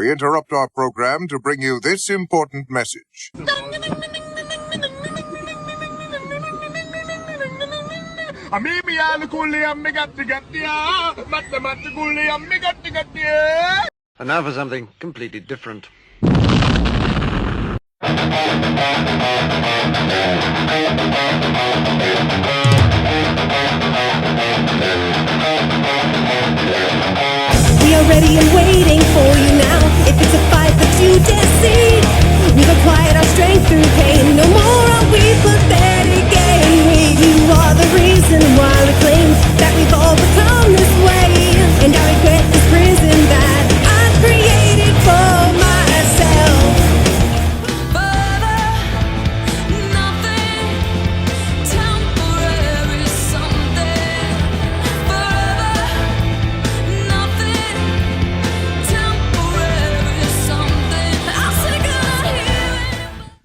we interrupt our program to bring you this important message. And now for something completely different. We are ready and waiting for you now. If it's a fight that you dare see, we've acquired our strength through pain. No more are we pathetic again. You are the reason why we claim that we've all become this way. And I regret this prison that I've created for myself.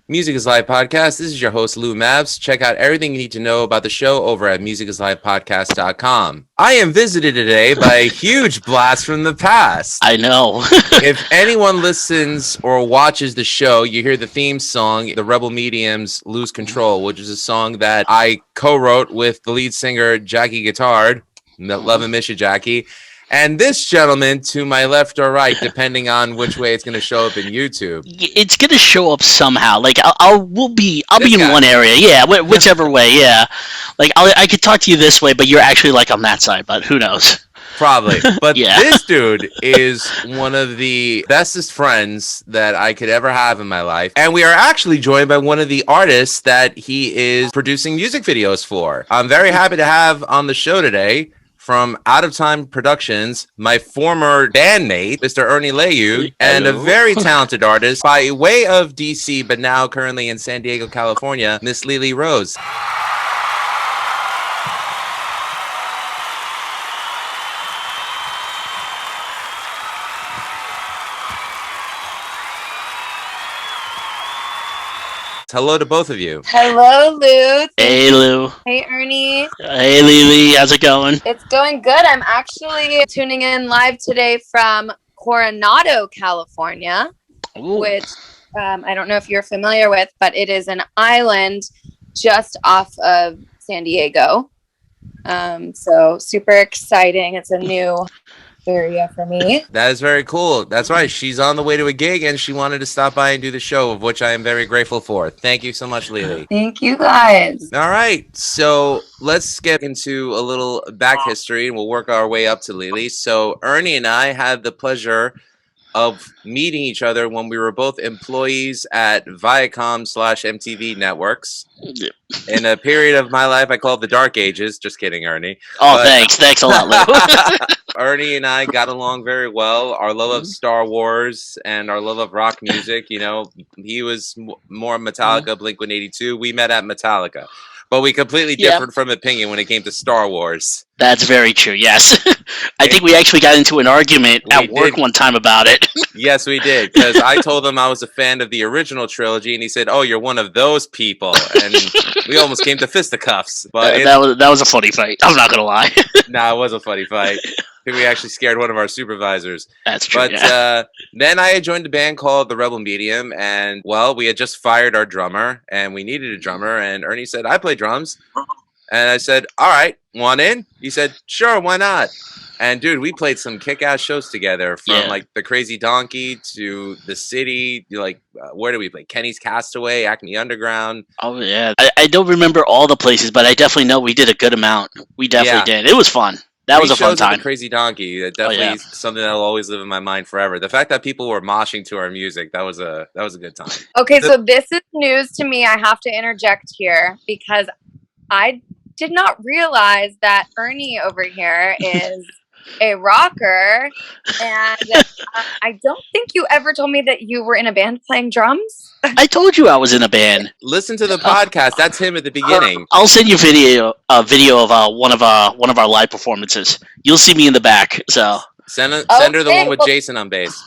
Music is Live Podcast. This is your host, Lou Mavs. Check out everything you need to know about the show over at musicislivepodcast.com. I am visited today by a huge blast from the past. I know. If anyone listens or watches the show, you hear the theme song, The Rebel Medium's Lose Control, which is a song that I co-wrote with the lead singer, Jackie Guitard. Love and miss you, Jackie. And this gentleman to my left or right, depending on which way it's going to show up in YouTube. It's going to show up somehow. Like I'll be in one area. Yeah, whichever way. Yeah. Like I could talk to you this way, but you're actually like on that side. But who knows? Probably. But Yeah. This dude is one of the bestest friends that I could ever have in my life. And we are actually joined by one of the artists that he is producing music videos for. I'm very happy to have on the show today, from Out of Time Productions, my former bandmate, Mr. Ernie Layug, and a very talented artist by way of DC, but now currently in San Diego, California, Miss Lele Rose. Hello to both of you. Hello, Lou. Hey, Lou. Hey, Ernie. Hey, Lily. How's it going? It's going good. I'm actually tuning in live today from Coronado, California, Ooh. which I don't know if you're familiar with, but it is an island just off of San Diego. So super exciting. It's a new area for me. That is very cool. That's right. She's on the way to a gig and she wanted to stop by and do the show, of which I am very grateful for. Thank you so much, Lele. Thank you, guys. All right. So let's get into a little back history and we'll work our way up to Lele. So Ernie and I had the pleasure of meeting each other when we were both employees at Viacom/MTV networks. Yeah. In a period of my life I call it the dark ages. Just kidding, Ernie. Oh, thanks a lot, Lou. Ernie and I got along very well. Our love of Star Wars and our love of rock music, you know, he was more Metallica, Blink-182. We met at Metallica. But we completely differed from opinion when it came to Star Wars. That's very true, yes. I think we actually got into an argument at work one time about it. Yes, we did. Because I told him I was a fan of the original trilogy, and he said, "Oh, you're one of those people." And we almost came to fisticuffs. But that was a funny fight. I'm not going to lie. Nah, it was a funny fight. I think we actually scared one of our supervisors. That's true. But then I had joined a band called The Rebel Medium, and well, we had just fired our drummer, and we needed a drummer. And Ernie said, "I play drums," and I said, "All right, want in?" He said, "Sure, why not?" And dude, we played some kick-ass shows together, from like the Crazy Donkey to the City. Like, where did we play? Kenny's Castaway, Acme Underground. Oh yeah, I don't remember all the places, but I definitely know we did a good amount. We definitely did. It was fun. That was a fun time. The Crazy Donkey. Definitely something that will always live in my mind forever. The fact that people were moshing to our music, that was a good time. Okay, so this is news to me. I have to interject here because I did not realize that Ernie over here is a rocker, and I don't think you ever told me that you were in a band playing drums. I told you I was in a band. Listen to the podcast. That's him at the beginning. I'll send you a video of one of our live performances. You'll see me in the back. So send her the one with Jason on bass.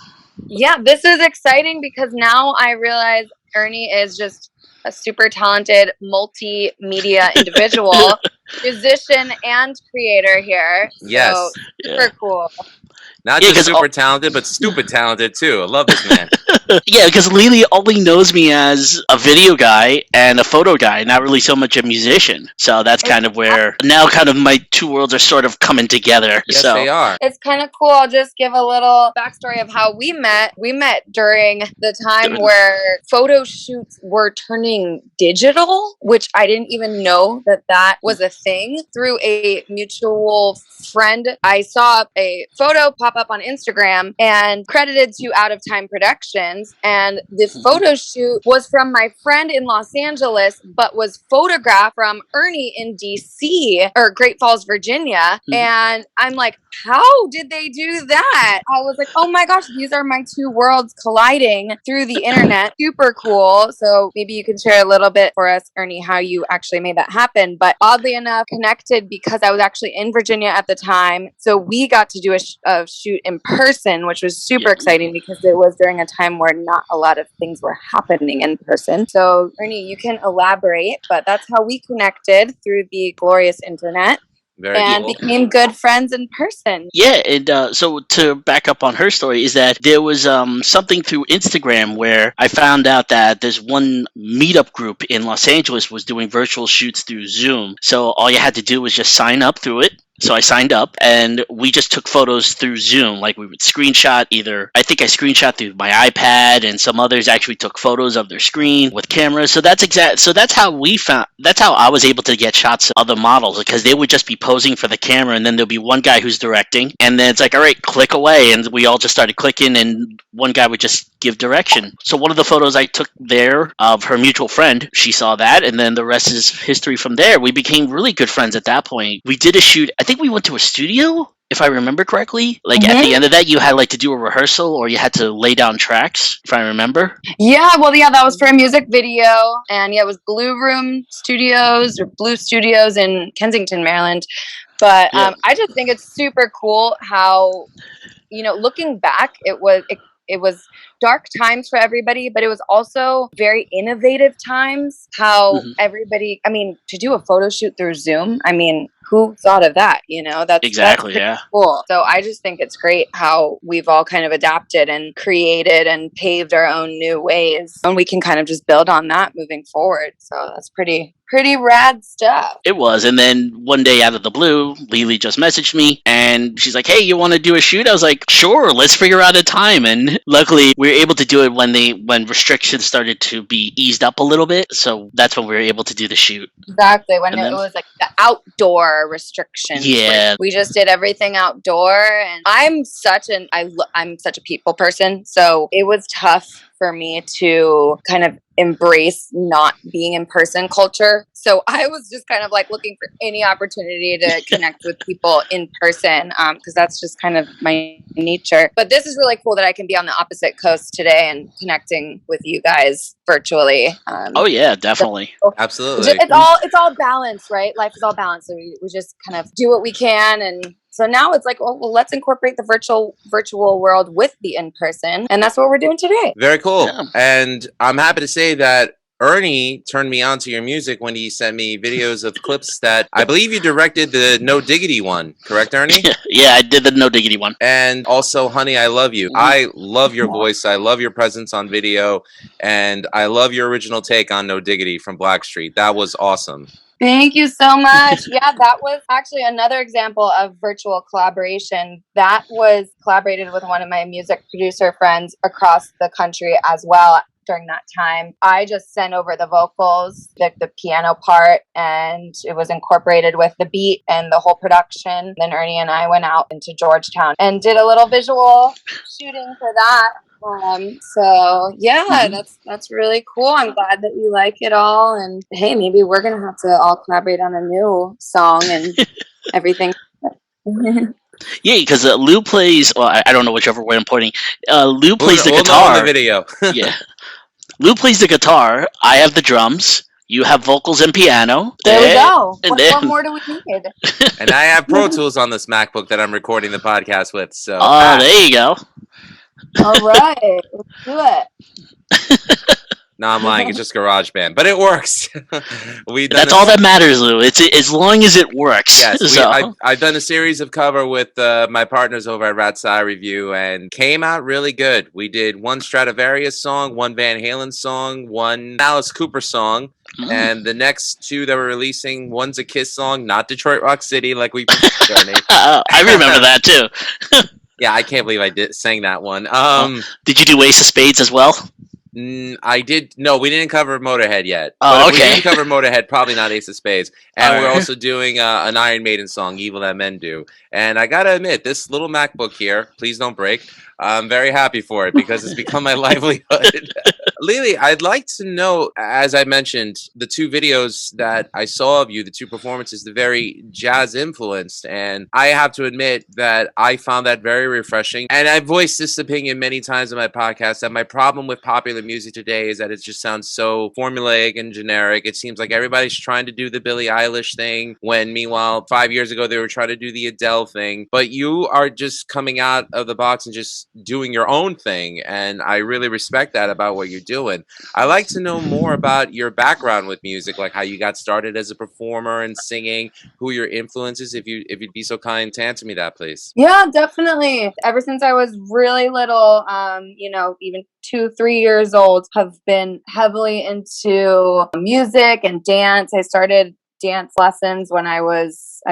Yeah, this is exciting because now I realize Ernie is just a super talented multimedia individual, musician and creator here. Yes. So super cool. Not Yeah, just 'cause super talented, but stupid talented too. I love this man. Yeah, because Lele only knows me as a video guy and a photo guy, not really so much a musician. So that's kind of where now kind of my two worlds are sort of coming together. Yes, so they are. It's kind of cool. I'll just give a little backstory of how we met. We met during the time where photo shoots were turning digital, which I didn't even know that was a thing. Through a mutual friend, I saw a photo pop up on Instagram and credited to Out of Time Productions. And the photo shoot was from my friend in Los Angeles, but was photographed from Ernie in DC or Great Falls, Virginia. And I'm like, how did they do that? I was like, oh my gosh, these are my two worlds colliding through the internet. Super cool. So maybe you can share a little bit for us, Ernie, how you actually made that happen. But oddly enough, connected because I was actually in Virginia at the time. So we got to do a shoot in person, which was super exciting because it was during a time where not a lot of things were happening in person. So Ernie, you can elaborate, but that's how we connected through the glorious internet. And became good friends in person. Yeah, and so to back up on her story is that there was something through Instagram where I found out that there's one meetup group in Los Angeles was doing virtual shoots through Zoom. So all you had to do was just sign up through it. So I signed up and we just took photos through Zoom. Like we would screenshot I think I screenshot through my iPad and some others actually took photos of their screen with cameras. So that's that's how I was able to get shots of other models because they would just be posing for the camera and then there'll be one guy who's directing and then it's like, all right, click away. And we all just started clicking and one guy would just give direction. So one of the photos I took there of her mutual friend, she saw that and then the rest is history from there. We became really good friends at that point. We did a shoot, I think we went to a studio, if I remember correctly. Like at the end of that, you had like to do a rehearsal or you had to lay down tracks, if I remember. Yeah, well, that was for a music video. And it was Blue Room Studios or Blue Studios in Kensington, Maryland. But I just think it's super cool how, looking back, it was dark times for everybody, but it was also very innovative times. How everybody, to do a photo shoot through Zoom, who thought of that? That's exactly, that's cool. So I just think it's great how we've all kind of adapted and created and paved our own new ways, and we can kind of just build on that moving forward. So that's pretty rad stuff. It was. And then one day out of the blue, Lele just messaged me and she's like, hey, you want to do a shoot? I was like, sure, let's figure out a time. And luckily we were able to do it when restrictions started to be eased up a little bit. So that's when we were able to do the shoot. Exactly. When it was like the outdoor restrictions. Yeah. We just did everything outdoor, and I'm such a people person. So it was tough for me to kind of embrace not being in person culture. So I was just kind of like looking for any opportunity to connect with people in person because that's just kind of my nature. But this is really cool that I can be on the opposite coast today and connecting with you guys virtually. Oh yeah, definitely. So absolutely. It's all balance, right? Life is all balance. So we just kind of do what we can, and so now it's like, well, let's incorporate the virtual world with the in-person. And that's what we're doing today. Very cool. Yeah. And I'm happy to say that Ernie turned me on to your music when he sent me videos of clips that I believe you directed the No Diggity one. Correct, Ernie? Yeah, I did the No Diggity one. And also, Honey, I Love You. I love your voice. I love your presence on video. And I love your original take on No Diggity from Blackstreet. That was awesome. Thank you so much. Yeah, that was actually another example of virtual collaboration. That was collaborated with one of my music producer friends across the country as well. During that time, I just sent over the vocals, the piano part, and it was incorporated with the beat and the whole production. Then Ernie and I went out into Georgetown and did a little visual shooting for that. So yeah, that's really cool. I'm glad that you like it all, and hey, maybe we're gonna have to all collaborate on a new song and everything. Yeah, because Lou plays. Well, I don't know whichever way I'm pointing. Lou plays the guitar. On the video. Yeah, Lou plays the guitar. I have the drums. You have vocals and piano. There we go. What more do we need? And I have Pro Tools on this MacBook that I'm recording the podcast with. So. There you go. All right, let's do it. No, I'm lying. It's just GarageBand, but it works. That's all that matters, Lou. It's as long as it works. Yes, So. I've done a series of cover with my partners over at Rat Sci Review, and came out really good. We did one Stradivarius song, one Van Halen song, one Alice Cooper song, and the next two that we're releasing, one's a Kiss song, not Detroit Rock City, like we Ernie. I remember that too. Yeah, I can't believe I sang that one. Did you do Ace of Spades as well? I did. No, we didn't cover Motorhead yet. Oh, but if okay. we didn't cover Motorhead, probably not Ace of Spades. And All we're right. also doing an Iron Maiden song, Evil That Men Do. And I gotta admit, this little MacBook here, please don't break. I'm very happy for it because it's become my livelihood. Lele, I'd like to know, as I mentioned, the two videos that I saw of you, the two performances, the very jazz influenced. And I have to admit that I found that very refreshing. And I've voiced this opinion many times in my podcast that my problem with popular music today is that it just sounds so formulaic and generic. It seems like everybody's trying to do the Billie Eilish thing when meanwhile 5 years ago they were trying to do the Adele thing. But you are just coming out of the box and just doing your own thing, and I really respect that about what you're doing. I like to know more about your background with music, like how you got started as a performer and singing, who your influences, if you'd be so kind to answer me that, please. Yeah, definitely. Ever since I was really little, even 2-3 years old, have been heavily into music and dance. I started dance lessons when I was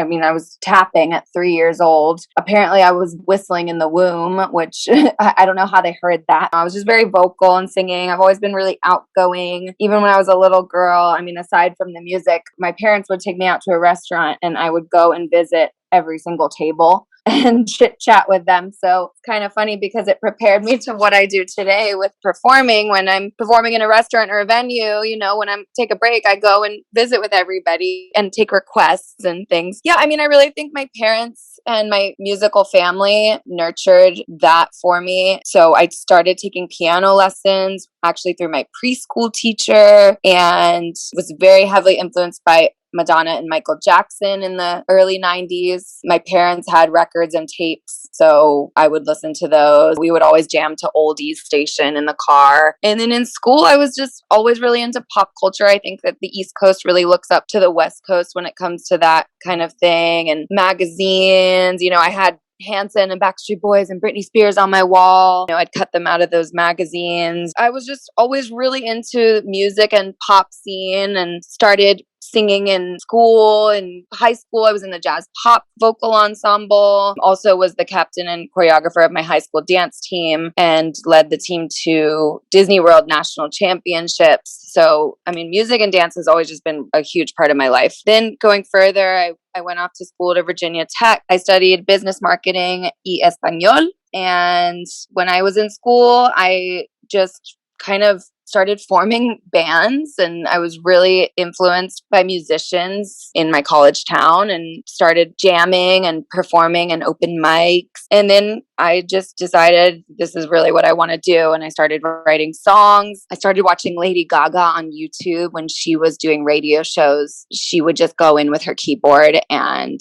tapping at 3 years old. Apparently I was whistling in the womb, which I don't know how they heard that. I was just very vocal and singing. I've always been really outgoing. Even when I was a little girl, aside from the music, my parents would take me out to a restaurant and I would go and visit every single table and chit chat with them. So it's kind of funny because it prepared me to what I do today with performing. When I'm performing in a restaurant or a venue, when I take a break, I go and visit with everybody and take requests and things. Yeah, I really think my parents and my musical family nurtured that for me. So I started taking piano lessons actually through my preschool teacher and was very heavily influenced by Madonna and Michael Jackson in the early 90s. My parents had records and tapes, so I would listen to those. We would always jam to oldies station in the car. And then in school, I was just always really into pop culture. I think that the East Coast really looks up to the West Coast when it comes to that kind of thing. And magazines, I had Hanson and Backstreet Boys and Britney Spears on my wall. I'd cut them out of those magazines. I was just always really into music and pop scene and started singing in school. In high school, I was in the jazz pop vocal ensemble. Also was the captain and choreographer of my high school dance team and led the team to Disney World National Championships. So, music and dance has always just been a huge part of my life. Then going further, I went off to school to Virginia Tech. I studied business marketing y español. And when I was in school, I just kind of started forming bands, and I was really influenced by musicians in my college town and started jamming and performing and open mics. And then I just decided this is really what I want to do. And I started writing songs. I started watching Lady Gaga on YouTube when she was doing radio shows. She would just go in with her keyboard and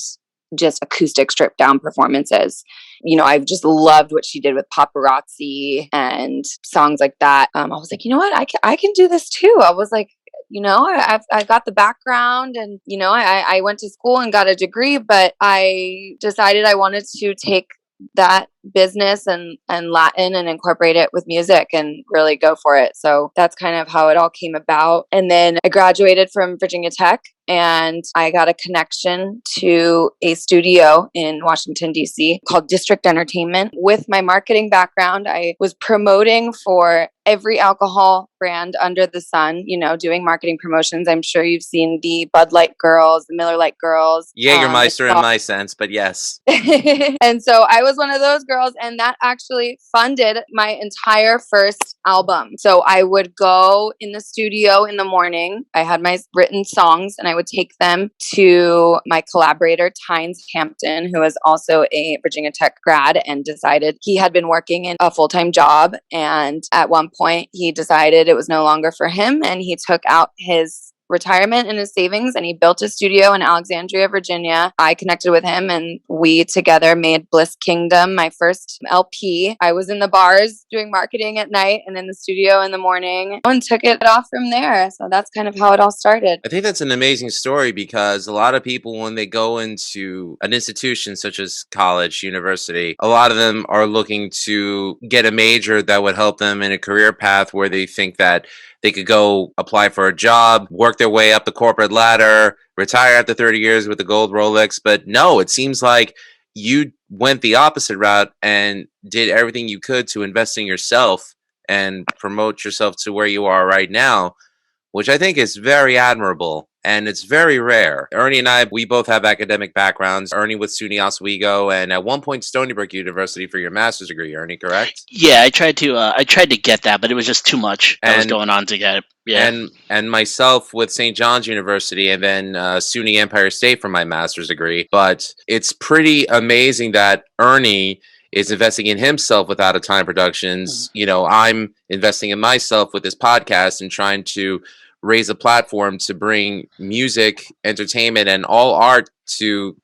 just acoustic stripped down performances. I've just loved what she did with Paparazzi and songs like that. I was like, you know what? I can do this too. I was like, I got the background and, I went to school and got a degree, but I decided I wanted to take that business and Latin and incorporate it with music and really go for it. So that's kind of how it all came about. And then I graduated from Virginia Tech and I got a connection to a studio in Washington, D.C. called District Entertainment. With my marketing background, I was promoting for every alcohol brand under the sun, doing marketing promotions. I'm sure you've seen the Bud Light girls, the Miller Light girls. Jägermeister in my sense, but yes. And so I was one of those girls, and that actually funded my entire first album. So I would go in the studio in the morning. I had my written songs and I would take them to my collaborator, Tynes Hampton, who was also a Virginia Tech grad and decided he had been working in a full-time job. And at one point he decided it was no longer for him and he took out his retirement and his savings, and he built a studio in Alexandria, Virginia. I connected with him, and we together made Bliss Kingdom, my first LP. I was in the bars doing marketing at night and in the studio in the morning, and took it off from there. So that's kind of how it all started. I think that's an amazing story because a lot of people, when they go into an institution such as college, university, a lot of them are looking to get a major that would help them in a career path where they think that they could go apply for a job, work their way up the corporate ladder, retire after 30 years with a gold Rolex. But no, it seems like you went the opposite route and did everything you could to invest in yourself and promote yourself to where you are right now, which I think is very admirable and it's very rare. Ernie and I, we both have academic backgrounds. Ernie with SUNY Oswego, and at one point Stony Brook University for your master's degree. Ernie, correct? Yeah, I tried to get that, but it was just too much that was going on to get it. Yeah. And myself with St. John's University, and then SUNY Empire State for my master's degree. But it's pretty amazing that Ernie is investing in himself with Out of Time Productions. You know, I'm investing in myself with this podcast and trying to raise a platform to bring music, entertainment, and all art to,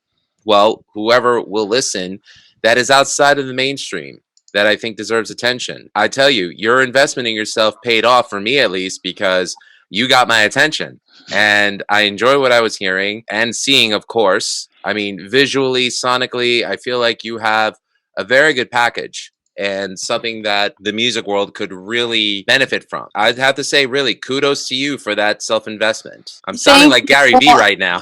well, whoever will listen that is outside of the mainstream, that I think deserves attention. I tell you, your investment in yourself paid off, for me at least, because you got my attention. And I enjoy what I was hearing and seeing, of course. I mean, visually, sonically, I feel like you have a very good package and something that the music world could really benefit from. I'd have to say, really, kudos to you for that self-investment. I'm sounding like Gary Vee right now.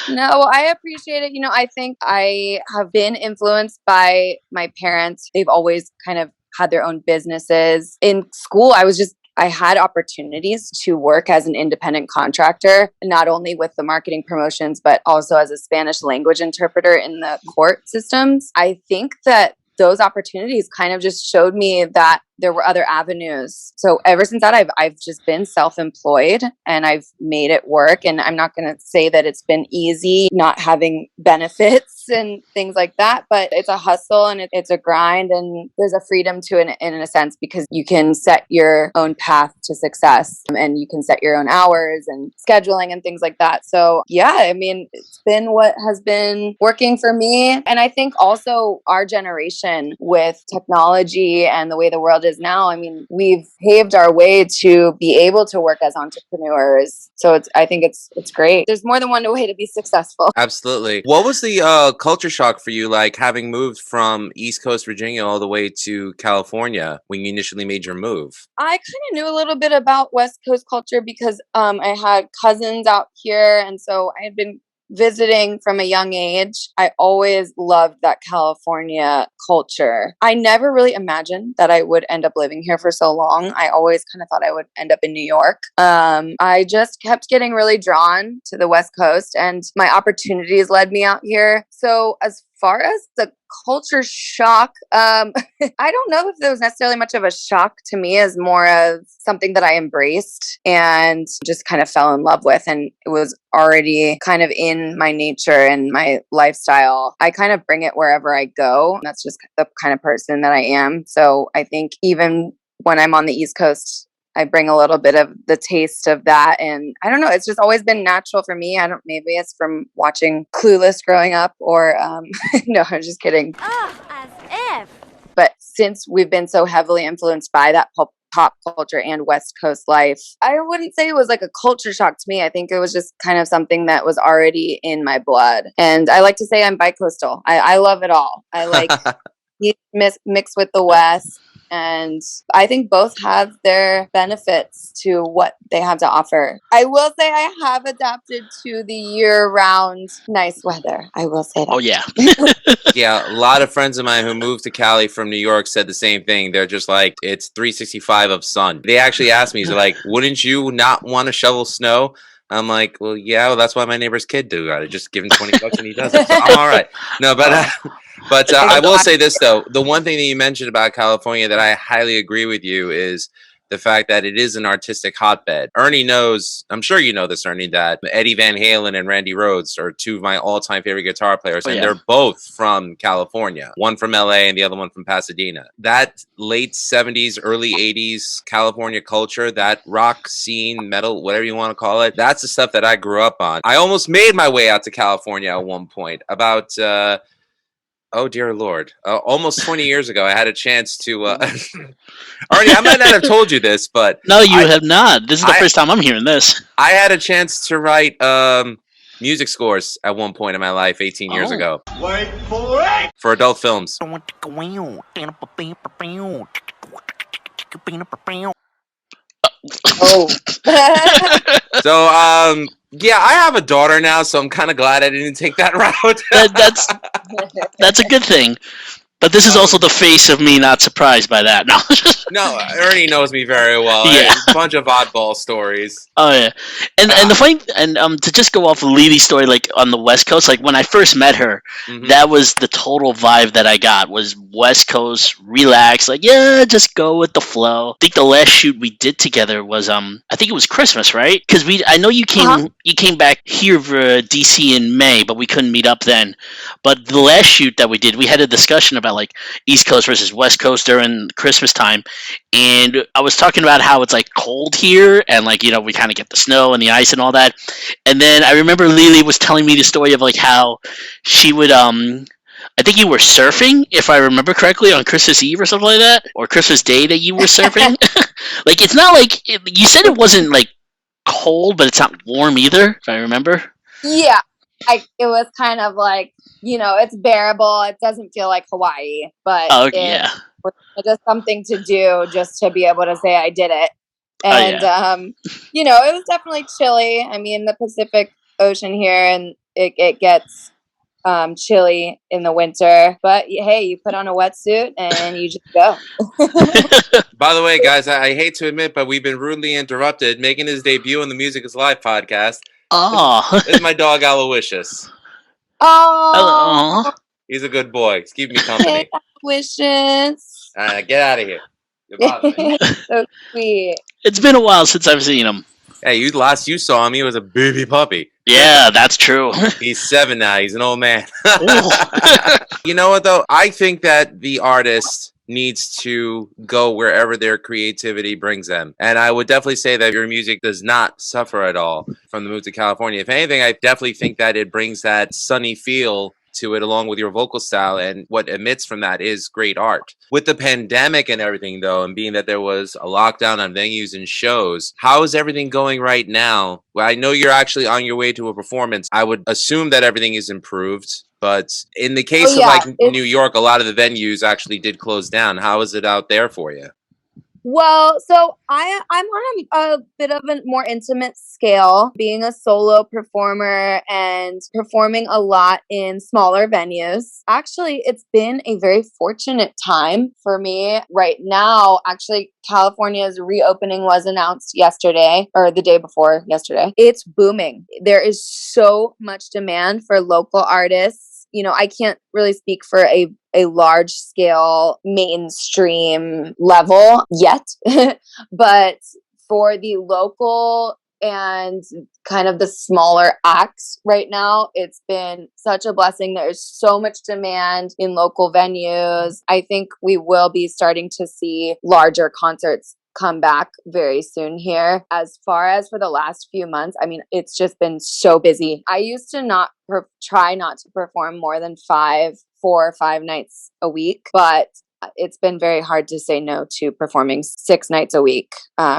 No, I appreciate it. You know, I think I have been influenced by my parents. They've always kind of had their own businesses. In school, I had opportunities to work as an independent contractor, not only with the marketing promotions, but also as a Spanish language interpreter in the court systems. I think that those opportunities kind of just showed me that there were other avenues. So ever since that, I've just been self-employed and I've made it work. And I'm not going to say that it's been easy not having benefits and things like that, but it's a hustle and it's a grind, and there's a freedom to it in a sense, because you can set your own path to success and you can set your own hours and scheduling and things like that. So yeah, I mean, it's been what has been working for me. And I think also our generation with technology and the way the world is now, I mean, we've paved our way to be able to work as entrepreneurs. So I think it's great. There's more than one way to be successful. Absolutely. What was the culture shock for you, like having moved from East Coast Virginia all the way to California when you initially made your move? I kind of knew a little bit about West Coast culture because I had cousins out here, and so I had been visiting from a young age. I always loved that California culture. I never really imagined that I would end up living here for so long. I always kind of thought I would end up in New York. I just kept getting really drawn to the West Coast, and my opportunities led me out here. So as far as the culture shock, I don't know if there was necessarily much of a shock to me, as more of something that I embraced and just kind of fell in love with. And it was already kind of in my nature and my lifestyle. I kind of bring it wherever I go. That's just the kind of person that I am. So I think even when I'm on the East Coast, I bring a little bit of the taste of that. And I don't know, it's just always been natural for me. Maybe it's from watching Clueless growing up, or no, I'm just kidding. As if. But since we've been so heavily influenced by that pop culture and West Coast life, I wouldn't say it was like a culture shock to me. I think it was just kind of something that was already in my blood. And I like to say I'm bi-coastal. I love it all. I like East mixed with the West. And I think both have their benefits to what they have to offer. I will say I have adapted to the year-round nice weather. I will say that. Oh, yeah. Yeah, a lot of friends of mine who moved to Cali from New York said the same thing. They're just like, it's 365 of sun. They actually asked me, they're like, wouldn't you not want to shovel snow? I'm like, well, yeah, well, that's why my neighbor's kid do. I just give him $20 and he does it. So I'm all right. No, but I will say this, though. The one thing that you mentioned about California that I highly agree with you is the fact that it is an artistic hotbed. Ernie knows, I'm sure you know this, Ernie, that Eddie Van Halen and Randy Rhoads are two of my all-time favorite guitar players, and they're both from California. One from LA and the other one from Pasadena. That late 70s, early 80s California culture, that rock scene, metal, whatever you want to call it, that's the stuff that I grew up on. I almost made my way out to California at one point. About oh dear Lord, almost 20 years ago, I had a chance to. Arnie, I might not have told you this, but no, you have not. This is the first time I'm hearing this. I had a chance to write music scores at one point in my life, 18 years ago. Wait for it! For adult films. Oh. So, yeah, I have a daughter now, so I'm kind of glad I didn't take that route. That's a good thing. But this is also the face of me not surprised by that. No. No, Ernie knows me very well. Yeah. A bunch of oddball stories. Oh yeah, and the funny to just go off of Lele's story, like on the West Coast, like when I first met her, that was the total vibe that I got was West Coast, relax, like yeah, just go with the flow. I think the last shoot we did together was I think it was Christmas, right? Because I know you came back here for DC in May, but we couldn't meet up then. But the last shoot that we did, we had a discussion about like East Coast versus West Coast during Christmas time. And I was talking about how it's like cold here and like, you know, we kind of get the snow and the ice and all that. And then I remember Lele was telling me the story of like how she would, I think you were surfing, if I remember correctly, on Christmas Eve or something like that, or Christmas Day that you were surfing. Like, it's not like, you said it wasn't like cold, but it's not warm either, if I remember. Yeah. It was kind of like, you know, it's bearable. It doesn't feel like Hawaii, but it's just something to do just to be able to say I did it. And, you know, it was definitely chilly. I mean, the Pacific Ocean here, and it gets chilly in the winter. But, hey, you put on a wetsuit and you just go. By the way, guys, I hate to admit, but we've been rudely interrupted. Making his debut on the Music is Live podcast. Oh. This is my dog, Aloysius. Oh. He's a good boy. He's keeping me company. Hey, Aloysius. Get out of here. You're bothering me. So sweet. It's been a while since I've seen him. Hey, last you saw him, he was a baby puppy. Yeah, that's true. He's 7 now. He's an old man. You know what, though? I think that the artist needs to go wherever their creativity brings them. And I would definitely say that your music does not suffer at all from the move to California. If anything, I definitely think that it brings that sunny feel to it along with your vocal style, and what emits from that is great art. With the pandemic and everything though, and being that there was a lockdown on venues and shows, how is everything going right now? Well, I know you're actually on your way to a performance. I would assume that everything is improved, but in the case of like New York, a lot of the venues actually did close down. How is it out there for you? Well, so I'm on a bit of a more intimate scale, being a solo performer and performing a lot in smaller venues. Actually, it's been a very fortunate time for me right now. Actually, California's reopening was announced yesterday or the day before yesterday. It's booming. There is so much demand for local artists. You know, I can't really speak for a large scale mainstream level yet, but for the local and kind of the smaller acts right now, it's been such a blessing. There's so much demand in local venues. I think we will be starting to see larger concerts come back very soon here. As far as for the last few months, I mean, it's just been so busy. I used to try not to perform more than 4 or 5 nights a week, but it's been very hard to say no to performing 6 nights a week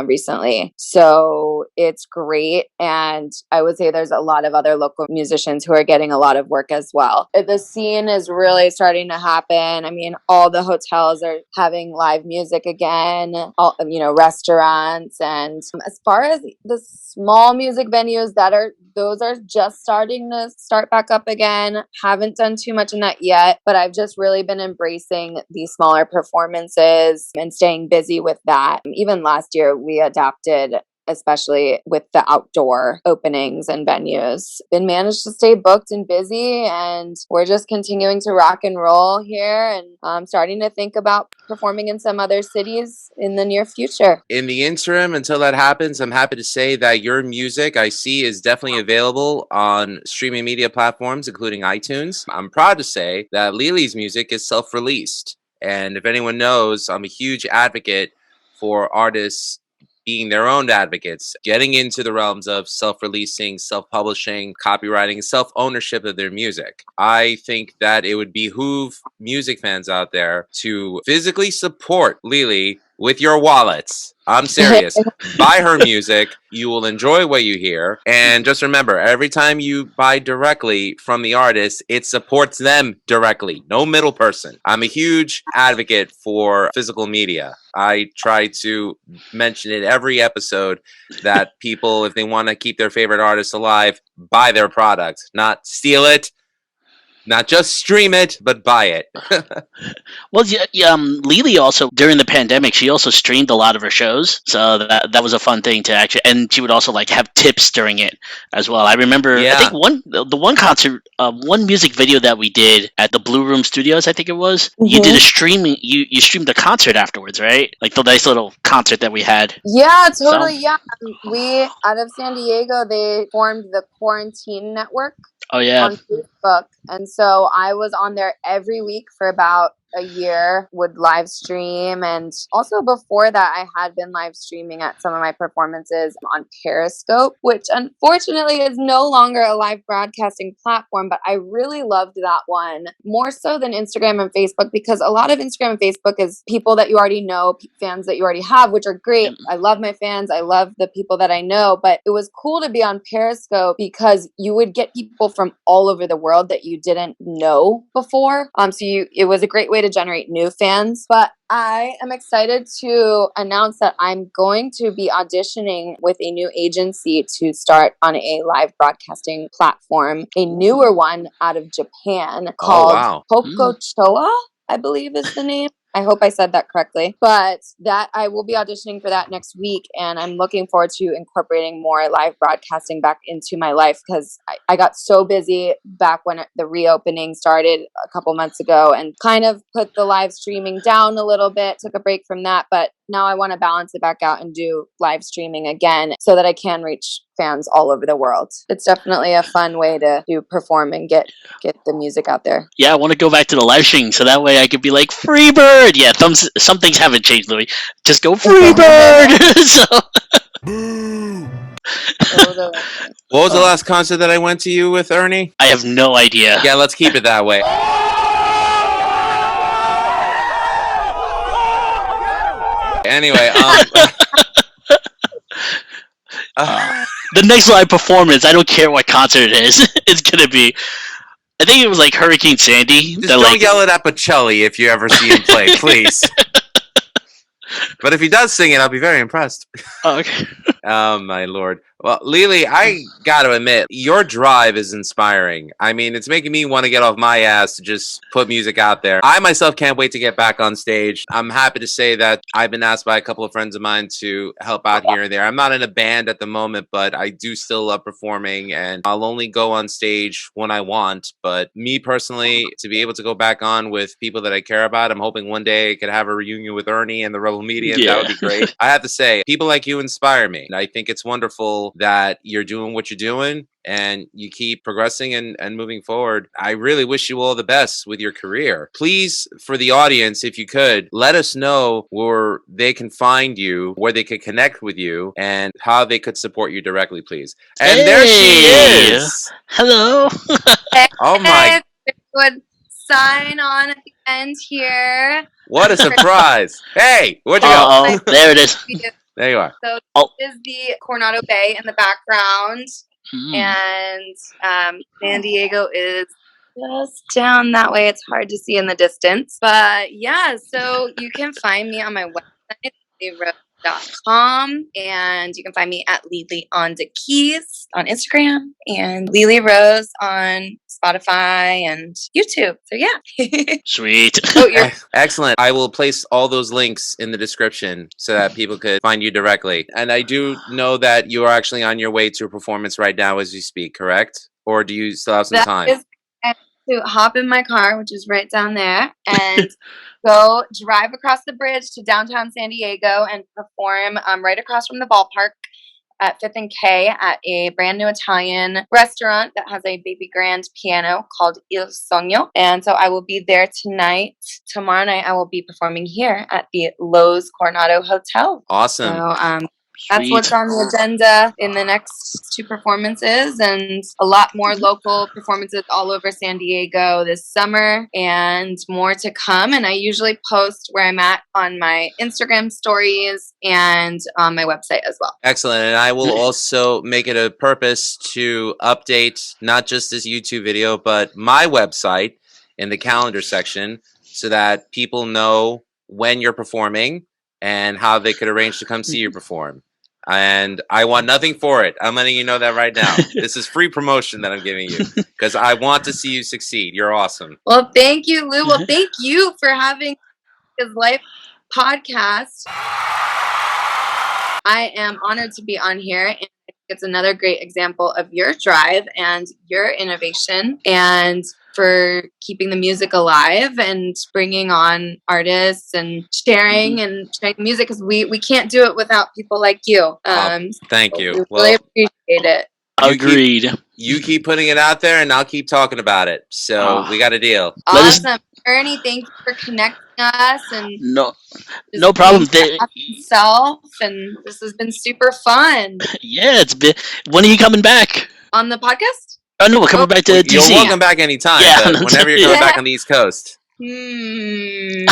recently. So it's great. And I would say there's a lot of other local musicians who are getting a lot of work as well. The scene is really starting to happen. I mean, all the hotels are having live music again, restaurants. And as far as the small music venues those are just starting to start back up again. Haven't done too much in that yet, but I've just really been embracing these smaller performances and staying busy with that. Even last year, we adapted especially with the outdoor openings and venues. Been managed to stay booked and busy, and we're just continuing to rock and roll here, and I'm starting to think about performing in some other cities in the near future. In the interim, until that happens, I'm happy to say that your music, I see, is definitely available on streaming media platforms, including iTunes. I'm proud to say that Lele's music is self-released. And if anyone knows, I'm a huge advocate for artists being their own advocates, getting into the realms of self-releasing, self-publishing, copywriting, self-ownership of their music. I think that it would behoove music fans out there to physically support Lele with your wallets. I'm serious. Buy her music. You will enjoy what you hear. And just remember, every time you buy directly from the artist, it supports them directly. No middle person. I'm a huge advocate for physical media. I try to mention it every episode that people, if they want to keep their favorite artists alive, buy their product, not steal it. Not just stream it, but buy it. Well, Lele also during the pandemic, she also streamed a lot of her shows, so that was a fun thing to actually. And she would also like have tips during it as well. I remember, I think the one concert, one music video that we did at the Blue Room Studios, I think it was. You did a streaming, you streamed a concert afterwards, right? Like the nice little concert that we had. Yeah, totally. Yeah, we out of San Diego, they formed the Quarantine Network. Oh yeah. On Facebook. And so I was on there every week for about a year, would live stream. And also before that, I had been live streaming at some of my performances on Periscope, which unfortunately is no longer a live broadcasting platform. But I really loved that one more so than Instagram and Facebook, because a lot of Instagram and Facebook is people that you already know, fans that you already have, which are great. I love my fans. I love the people that I know. But it was cool to be on Periscope because you would get people from all over the world that you didn't know before. It was a great way to generate new fans. But I am excited to announce that I'm going to be auditioning with a new agency to start on a live broadcasting platform, a newer one out of Japan called Hokochoa, I believe is the name. I hope I said that correctly. But that I will be auditioning for that next week, and I'm looking forward to incorporating more live broadcasting back into my life, because I got so busy back when the reopening started a couple months ago and kind of put the live streaming down a little bit, took a break from that. But now I want to balance it back out and do live streaming again so that I can reach fans all over the world. It's definitely a fun way to perform and get the music out there. Yeah, I want to go back to the live stream so that way I could be like Freebird. Yeah, some things haven't changed, Louis. Just go Freebird. So. What was the last concert that I went to you with, Ernie? I have no idea. Yeah, let's keep it that way. Anyway, the next live performance, I don't care what concert it is, it's gonna be. I think it was like Hurricane Sandy. Just don't yell at Pacelli if you ever see him play, please. But if he does sing it, I'll be very impressed. Oh, okay. Oh, my Lord. Well, Lele, I got to admit, your drive is inspiring. I mean, it's making me want to get off my ass to just put music out there. I myself can't wait to get back on stage. I'm happy to say that I've been asked by a couple of friends of mine to help out here and there. I'm not in a band at the moment, but I do still love performing, and I'll only go on stage when I want. But me personally, to be able to go back on with people that I care about, I'm hoping one day I could have a reunion with Ernie and the Rebel Media. Yeah. That would be great. I have to say, people like you inspire me. I think it's wonderful that you're doing what you're doing and you keep progressing and moving forward. I really wish you all the best with your career. Please, for the audience, if you could, let us know where they can find you, where they could connect with you, and how they could support you directly, please. And there she is. Hello. Oh my. Would sign on at the end here. What a surprise. Hey, where'd you go? There it is. There you are. So this is the Coronado Bay in the background. And San Diego is just down that way. It's hard to see in the distance. But yeah, so you can find me on my website, leleRose.com, and you can find me at Lele on the Keys on Instagram and Lele Rose on Spotify and YouTube. So yeah. Sweet. Oh, you're Excellent. I will place all those links in the description so that people could find you directly. And I do know that you are actually on your way to a performance right now as you speak, correct? Or do you still have some time? I have to hop in my car, which is right down there, and go drive across the bridge to downtown San Diego and perform right across from the ballpark at 5th and K at a brand new Italian restaurant that has a baby grand piano called Il Sogno. And so I will be there tonight. Tomorrow night I will be performing here at the Lowe's Coronado Hotel. Awesome. So that's what's on the agenda in the next 2 performances, and a lot more local performances all over San Diego this summer, and more to come. And I usually post where I'm at on my Instagram stories and on my website as well. Excellent. And I will also make it a purpose to update not just this YouTube video, but my website in the calendar section so that people know when you're performing and how they could arrange to come see you perform. And I want nothing for it. I'm letting you know that right now. This is free promotion that I'm giving you because I want to see you succeed. You're awesome. Well, thank you, Lou. Well, thank you for having his life podcast. I am honored to be on here, and it's another great example of your drive and your innovation, and for keeping the music alive and bringing on artists and sharing music, because we can't do it without people like you. Thank you. We really appreciate it. Agreed. You keep putting it out there, and I'll keep talking about it. So we got a deal. Awesome. Ernie, thank you for connecting us. And no problem. Himself, and this has been super fun. Yeah, it's been. When are you coming back? On the podcast? Oh no, we're coming back to DC. You're welcome back anytime. Yeah, but whenever you're coming back on the East Coast. I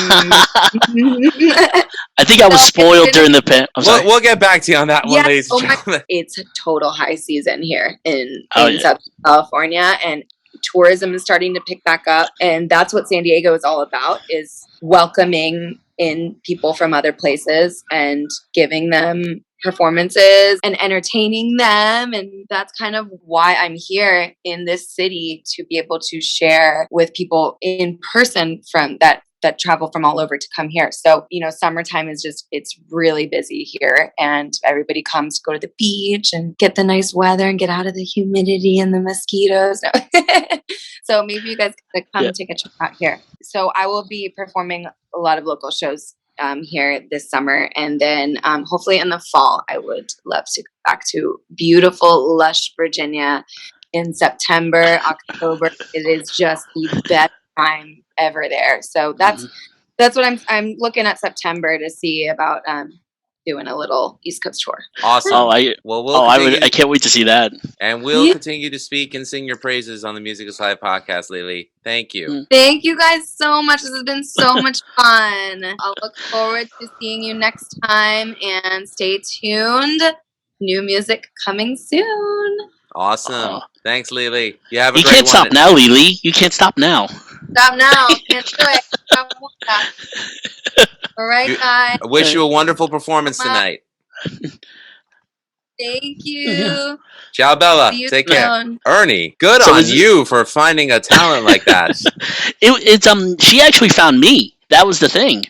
think I was spoiled during the pan. We'll get back to you on that one, ladies and gentlemen. It's a total high season here in Southern California, and tourism is starting to pick back up, and that's what San Diego is all about, is welcoming in people from other places and giving them performances and entertaining them. And that's kind of why I'm here in this city, to be able to share with people in person from that travel from all over to come here. So, summertime is it's really busy here, and everybody comes to go to the beach and get the nice weather and get out of the humidity and the mosquitoes. No. So maybe you guys could come and take a trip out here. So I will be performing a lot of local shows here this summer, and then hopefully in the fall I would love to go back to beautiful, lush Virginia in September, October. It is just the best time ever there. So that's what I'm looking at September to see about doing a little East Coast tour. Awesome. I can't wait to see that. And we'll continue to speak and sing your praises on the Music is Live podcast, Lele. Thank you. Thank you guys so much. This has been so much fun. I'll look forward to seeing you next time, and stay tuned. New music coming soon. Awesome. Thanks, Lele. You have a You great can't stop now, Lele. You can't stop now. Stop now. Can't do it. All right, guys. I wish you a wonderful performance tonight. Thank you. Ciao, Bella. Take care. Ernie, good on you for finding a talent like that. She actually found me. That was the thing.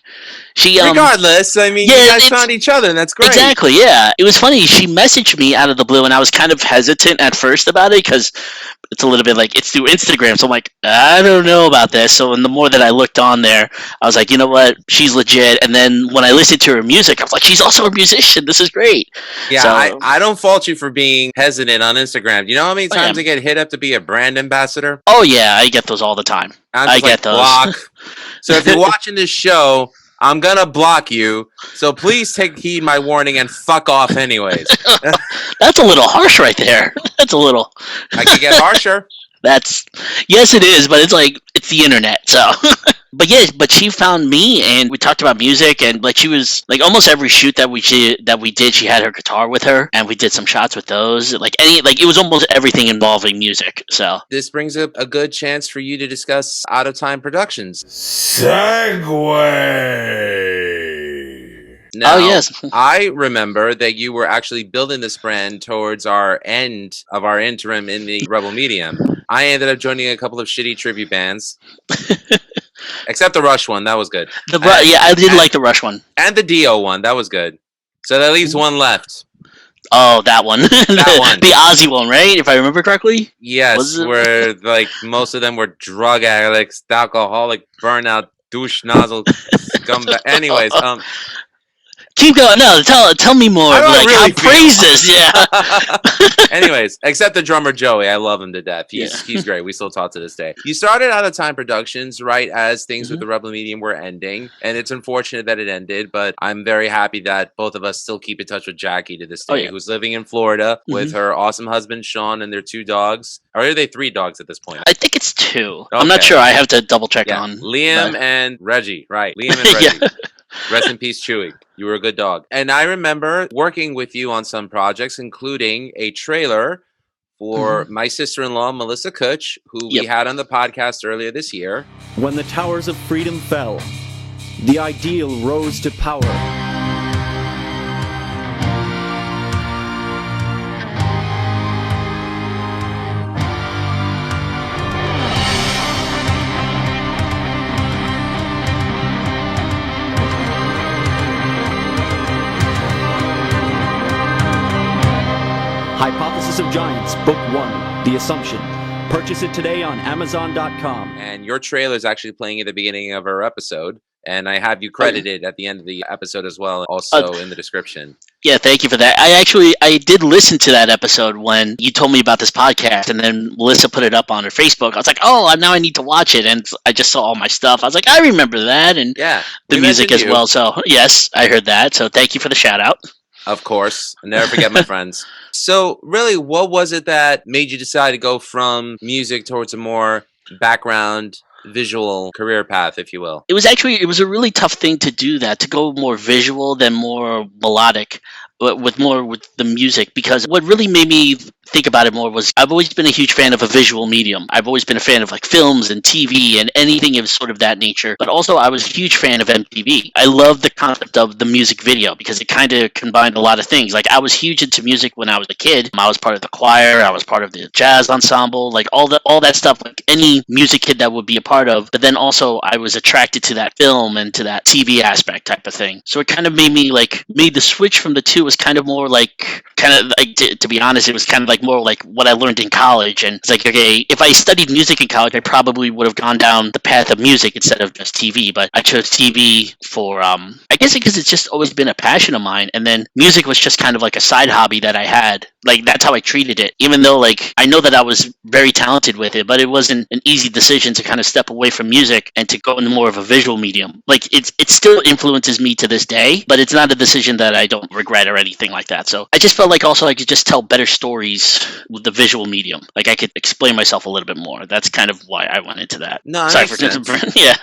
Regardless, I mean, you guys found each other, and that's great. Exactly, yeah. It was funny. She messaged me out of the blue, and I was kind of hesitant at first about it because it's a little bit like it's through Instagram. So I'm like, I don't know about this. So the more that I looked on there, I was like, you know what? She's legit. And then when I listened to her music, I was like, she's also a musician. This is great. Yeah, so, I don't fault you for being hesitant on Instagram. You know how many times I get hit up to be a brand ambassador? Oh, yeah. I get those all the time. I get those. Block. So if you're watching this show, I'm gonna block you, so please take heed my warning and fuck off anyways. That's a little harsh right there. That's a little... I could get harsher. Yes, it is, but it's the internet, so... But she found me, and we talked about music, and she was almost every shoot that we did, she had her guitar with her, and we did some shots with those. It was almost everything involving music. So this brings up a good chance for you to discuss Out of Time Productions. Segue. Now, Oh yes. I remember that you were actually building this brand towards our end of our interim in the Rebel Medium. I ended up joining a couple of shitty tribute bands, except the Rush one. That was good. Yeah, I did like the Rush one. And the Dio one. That was good. So that leaves one left. Oh, that one. That one. The Aussie one, right? If I remember correctly. Yes, where like most of them were drug addicts, alcoholic, burnout, douche nozzle, scumbag. Anyways, keep going. No, tell me more. I don't Like, really how praise this? Yeah. Anyways, except the drummer Joey, I love him to death. He's great. We still talk to this day. You started Out of Time Productions right as things with the Rebel Medium were ending, and it's unfortunate that it ended. But I'm very happy that both of us still keep in touch with Jackie to this day, who's living in Florida with her awesome husband Sean and their 2 dogs. Or are they 3 dogs at this point? I think it's 2. I'm not sure. I have to double check on Liam and Reggie. Right, Liam and Reggie. Rest in peace, Chewy. You were a good dog. And I remember working with you on some projects, including a trailer for my sister-in-law, Melissa Kutch, who we had on the podcast earlier this year. When the towers of freedom fell, the ideal rose to power. Hypothesis of Giants, Book 1, The Assumption. Purchase it today on Amazon.com. And your trailer is actually playing at the beginning of our episode. And I have you credited at the end of the episode as well, also in the description. Yeah, thank you for that. I did listen to that episode when you told me about this podcast, and then Melissa put it up on her Facebook. I was like, oh, now I need to watch it. And I just saw all my stuff. I was like, I remember that. And the music as well. So, yes, I heard that. So, thank you for the shout out. Of course. I'll never forget my friends. So, really, what was it that made you decide to go from music towards a more background visual career path, if you will? It was a really tough thing to do that, to go more visual than more melodic, with the music, because what really made me think about it more was I've always been a huge fan of a visual medium. I've always been a fan of like films and TV and anything of sort of that nature. But also I was a huge fan of MTV. I love the concept of the music video because it kind of combined a lot of things. Like I was huge into music when I was a kid. I was part of the choir. I was part of the jazz ensemble, like all that stuff, like any music kid that would be a part of. But then also I was attracted to that film and to that TV aspect type of thing. So it kind of made the switch from the two was kind of like to be honest, it was kind of like more like what I learned in college. And it's like, okay, if I studied music in college, I probably would have gone down the path of music instead of just TV. But I chose TV for, I guess because it's just always been a passion of mine. And then music was just kind of like a side hobby that I had. Like, that's how I treated it. Even though, like, I know that I was very talented with it, but it wasn't an easy decision to kind of step away from music and to go into more of a visual medium. Like, it still influences me to this day, but it's not a decision that I don't regret or anything like that. So I just felt like also I could just tell better stories with the visual medium. Like, I could explain myself a little bit more. That's kind of why I went into that. No, Sorry for yeah.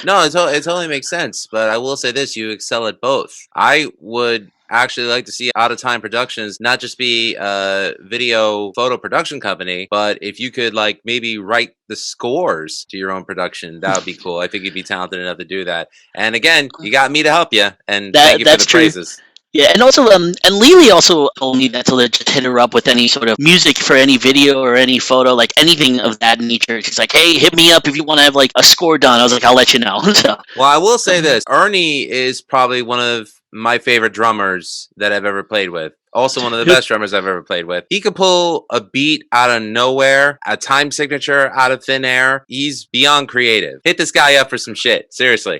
No, it totally makes sense. But I will say this, you excel at both. I would actually like to see Out of Time Productions not just be a video photo production company, but if you could like maybe write the scores to your own production, that would be cool. I think you'd be talented enough to do that. And again, you got me to help you, and thank you for the praises. Yeah, and also, and Lele also told me that to just hit her up with any sort of music for any video or any photo, like anything of that nature. She's like, hey, hit me up if you want to have like a score done. I was like, I'll let you know. So. Well, I will say this. Ernie is probably one of my favorite drummers that I've ever played with. Also one of the best drummers I've ever played with. He could pull a beat out of nowhere, a time signature out of thin air. He's beyond creative. Hit this guy up for some shit. Seriously.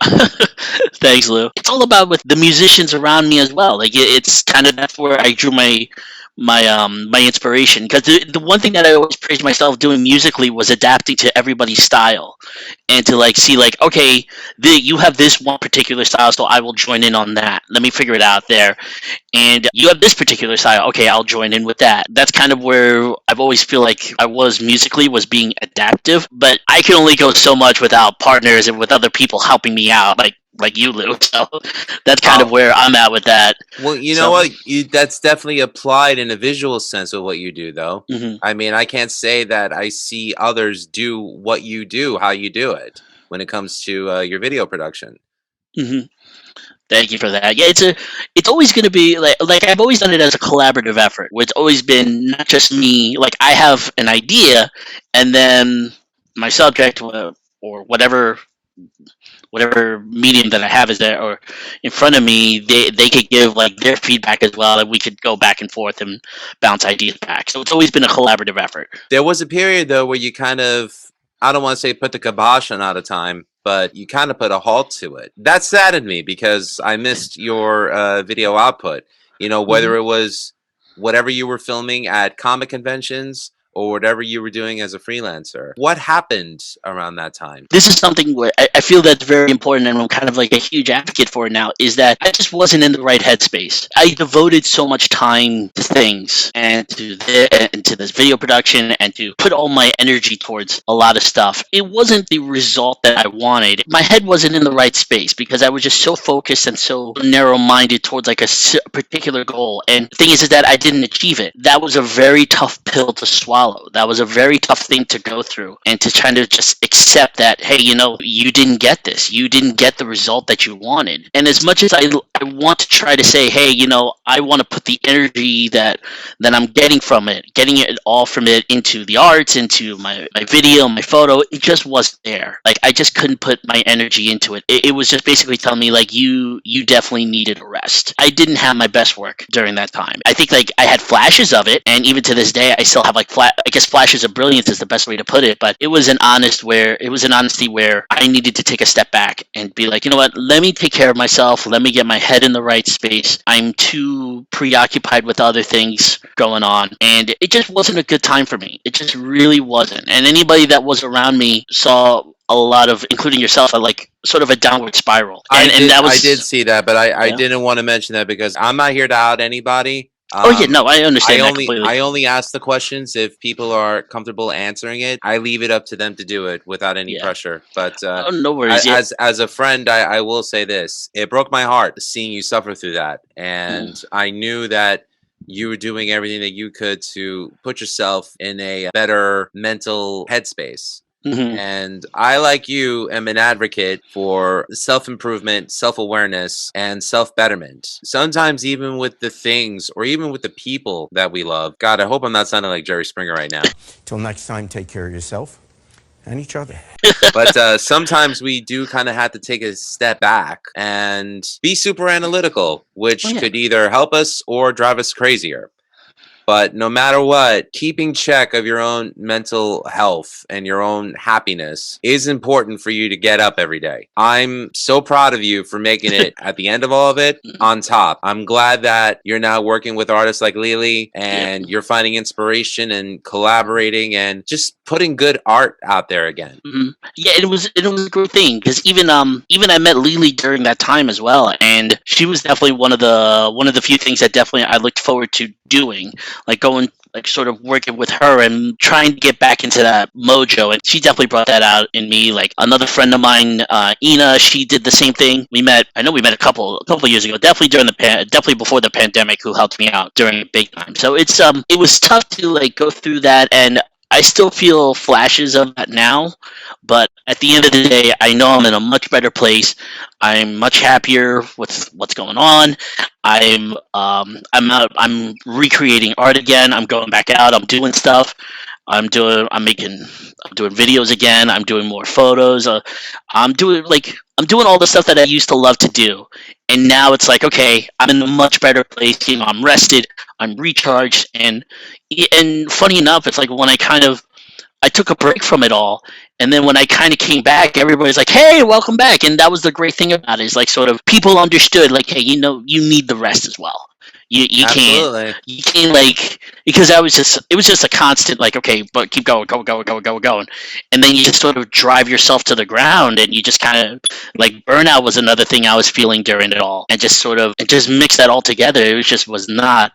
Thanks, Lou. It's all about with the musicians around me as well. Like it's kind of that's where I drew my inspiration, because the one thing that I always praised myself doing musically was adapting to everybody's style, and to like see like, okay, you have this one particular style, so I will join in on that. Let me figure it out there. And you have this particular style, okay, I'll join in with that. That's kind of where I've always feel like I was musically, was being adaptive, but I can only go so much without partners and with other people helping me out, like you, Lou. So that's kind of where I'm at with that. Well, you know what? That's definitely applied in a visual sense of what you do, though. Mm-hmm. I mean, I can't say that I see others do what you do, how you do it, when it comes to your video production. Mm-hmm. Thank you for that. Yeah, it's always going to be like I've always done it as a collaborative effort, where it's always been not just me. Like I have an idea, and then my subject or whatever medium that I have is there or in front of me, they could give like their feedback as well, and we could go back and forth and bounce ideas back. So it's always been a collaborative effort. There was a period though where you kind of, I don't want to say put the kibosh on out of time, but you kind of put a halt to it. That saddened me because I missed your video output. You know, whether it was whatever you were filming at comic conventions or whatever you were doing as a freelancer. What happened around that time? This is something where I feel that's very important, and I'm kind of like a huge advocate for it now, is that I just wasn't in the right headspace. I devoted so much time to things and to this video production and to put all my energy towards a lot of stuff. It wasn't the result that I wanted. My head wasn't in the right space because I was just so focused and so narrow-minded towards like a particular goal. And the thing is that I didn't achieve it. That was a very tough pill to swallow. That was a very tough thing to go through, and to try to just accept that, hey, you know, you didn't get this. You didn't get the result that you wanted. And as much as I want to try to say, hey, you know, I want to put the energy that I'm getting it all from it into the arts, into my video, my photo, it just wasn't there. Like I just couldn't put my energy into it. It was just basically telling me like you definitely needed a rest. I didn't have my best work during that time. I think like I had flashes of it, and even to this day I still have like I guess flashes of brilliance is the best way to put it, but it was an honesty where I needed to take a step back and be like, you know what, let me take care of myself, let me get my head in the right space. I'm too preoccupied with other things going on, and it just wasn't a good time for me. It just really wasn't. And anybody that was around me saw a lot of, including yourself, like sort of a downward spiral. And that was, I did see that, but I didn't want to mention that because I'm not here to out anybody. Oh yeah, no, I understand that completely. I only ask the questions if people are comfortable answering it. I leave it up to them to do it without any pressure. But no worries. As a friend, I will say this: it broke my heart seeing you suffer through that, and I knew that you were doing everything that you could to put yourself in a better mental headspace. And I, like you, am an advocate for self-improvement, self-awareness, and self-betterment. Sometimes even with the things or even with the people that we love. God, I hope I'm not sounding like Jerry Springer right now. Till next time, take care of yourself and each other. But sometimes we do kind of have to take a step back and be super analytical, which could either help us or drive us crazier. But no matter what, keeping check of your own mental health and your own happiness is important for you to get up every day. I'm so proud of you for making it at the end of all of it on top. I'm glad that you're now working with artists like Lele and you're finding inspiration and collaborating and just putting good art out there again. Yeah, it was a great thing because even I met Lele during that time as well, and she was definitely one of the few things that definitely I looked forward to doing. Like going, like sort of working with her and trying to get back into that mojo, and she definitely brought that out in me. Like another friend of mine, Ina, she did the same thing. I know we met a couple years ago, definitely definitely before the pandemic, who helped me out during a big time. So it was tough to like go through that, and I still feel flashes of that now, but at the end of the day, I know I'm in a much better place. I'm much happier with what's going on. I'm recreating art again. I'm going back out. I'm doing stuff. I'm doing videos again. I'm doing more photos. I'm doing all the stuff that I used to love to do. And now it's like, okay, I'm in a much better place. You know, I'm rested, I'm recharged, and funny enough, it's like when I took a break from it all, and then when I kind of came back, everybody's like, "Hey, welcome back!" And that was the great thing about it, is like sort of people understood, like, "Hey, you know, you need the rest as well. You can't like," because it was just a constant like, okay, but keep going, and then you just sort of drive yourself to the ground, and you just kind of like burnout was another thing I was feeling during it all, and just mix that all together. It was not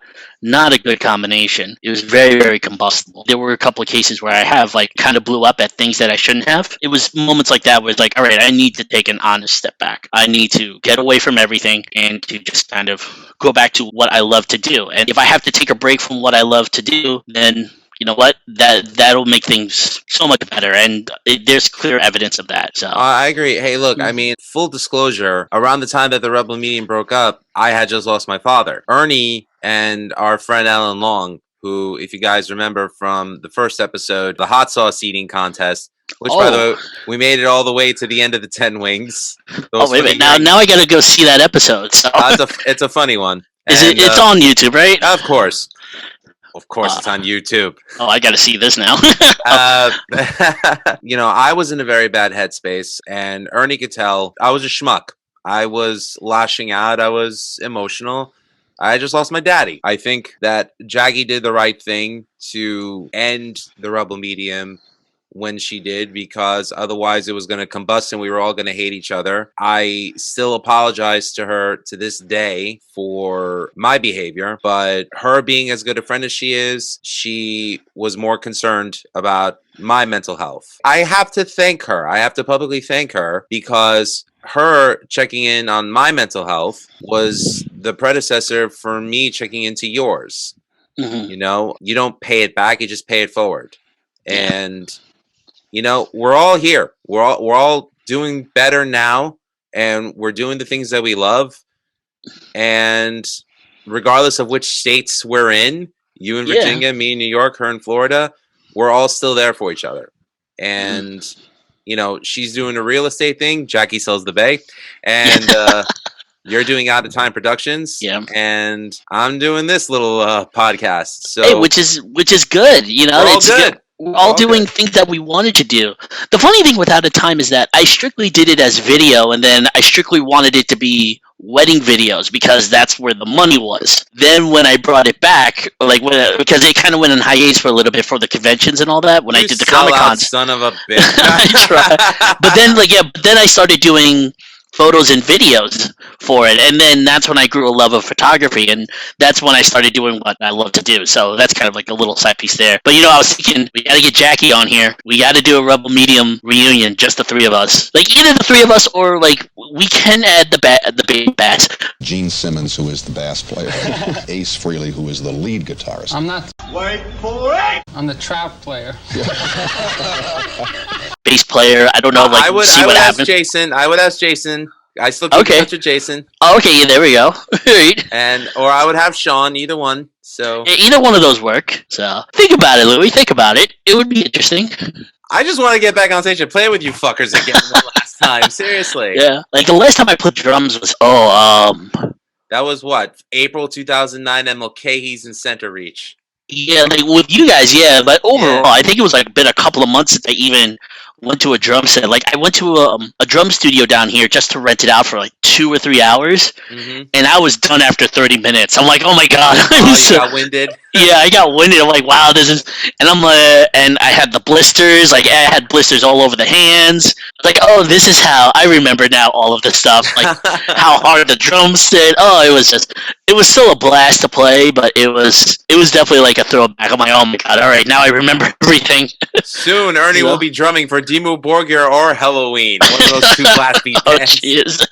a good combination. It was very, very combustible. There were a couple of cases where I have like kind of blew up at things that I shouldn't have. It was moments like that where it's like, all right, I need to take an honest step back. I need to get away from everything and to just kind of go back to what I love to do. And if I have to take a break from what I love to do, then you know what, that'll make things so much better, and there's clear evidence of that. So I agree. Hey, look, I mean, full disclosure, around the time that the Rebel Medium broke up, I had just lost my father. Ernie and our friend Alan Long, who, if you guys remember from the first episode, the hot sauce eating contest, which, by the way, we made it all the way to the end of the 10 wings. wait a minute. Now I gotta go see that episode. So it's a funny one. It's on YouTube, right? Of course. Of course, it's on YouTube. Oh, I got to see this now. You know, I was in a very bad headspace, and Ernie could tell I was a schmuck. I was lashing out. I was emotional. I just lost my daddy. I think that Jackie did the right thing to end the Rebel Medium when she did, because otherwise it was going to combust and we were all going to hate each other. I still apologize to her to this day for my behavior, but her being as good a friend as she is, she was more concerned about my mental health. I have to thank her. I have to publicly thank her, because her checking in on my mental health was the predecessor for me checking into yours. You know, you don't pay it back, you just pay it forward. And you know, we're all here. We're all doing better now, and we're doing the things that we love. And regardless of which states we're in, you in Virginia, me in New York, her in Florida, we're all still there for each other. And you know, she's doing a real estate thing. Jackie sells the Bay, and you're doing Out of Time Productions. And I'm doing this little podcast. So, hey, which is good. You know, it's good. We're all doing things that we wanted to do. The funny thing with Out of Time is that I strictly did it as video, and then I strictly wanted it to be wedding videos because that's where the money was. Then when I brought it back, like because it kind of went in hiatus for a little bit for the conventions and all that when I did the Comic Cons. Son of a bitch. I tried. But then I started doing photos and videos for it, and then that's when I grew a love of photography, and that's when I started doing what I love to do. So that's kind of like a little side piece there. But you know, I was thinking we got to get Jackie on here. We got to do a Rebel Medium reunion, just the three of us. Like either the three of us, or like we can add the big bass. Gene Simmons, who is the bass player, Ace Frehley, who is the lead guitarist. I'm not. Wait for it. I'm the trap player. Bass player. I don't know. Like, I would ask Jason. I would ask Jason. I still keep in touch with Jason. Okay, yeah, there we go. Right. Or I would have Sean. Either one. So either one of those work. So think about it, Louis. Think about it. It would be interesting. I just want to get back on stage and play with you fuckers again the last time. Seriously. Yeah. Like the last time I played drums was that was what, April 2009 at Mulcahy's in Center Reach. Yeah, like with you guys, yeah. But overall, I think it was like been a couple of months since I even went to a drum set. Like I went to a drum studio down here just to rent it out for like 2 or 3 hours, and I was done after 30 minutes. I'm like, oh my god! You got winded. Yeah, I got winded. I'm like, wow, this is, and I'm and I had the blisters. Like I had blisters all over the hands. Like, oh, this is how I remember now all of the stuff. Like how hard the drums did. Oh, it was still a blast to play, but it was definitely like a throwback. I'm like, oh my god, all right, now I remember everything. Soon, Ernie will be drumming for Dimmu Borgir or Halloween. One of those two blast beat bands. Oh, jeez.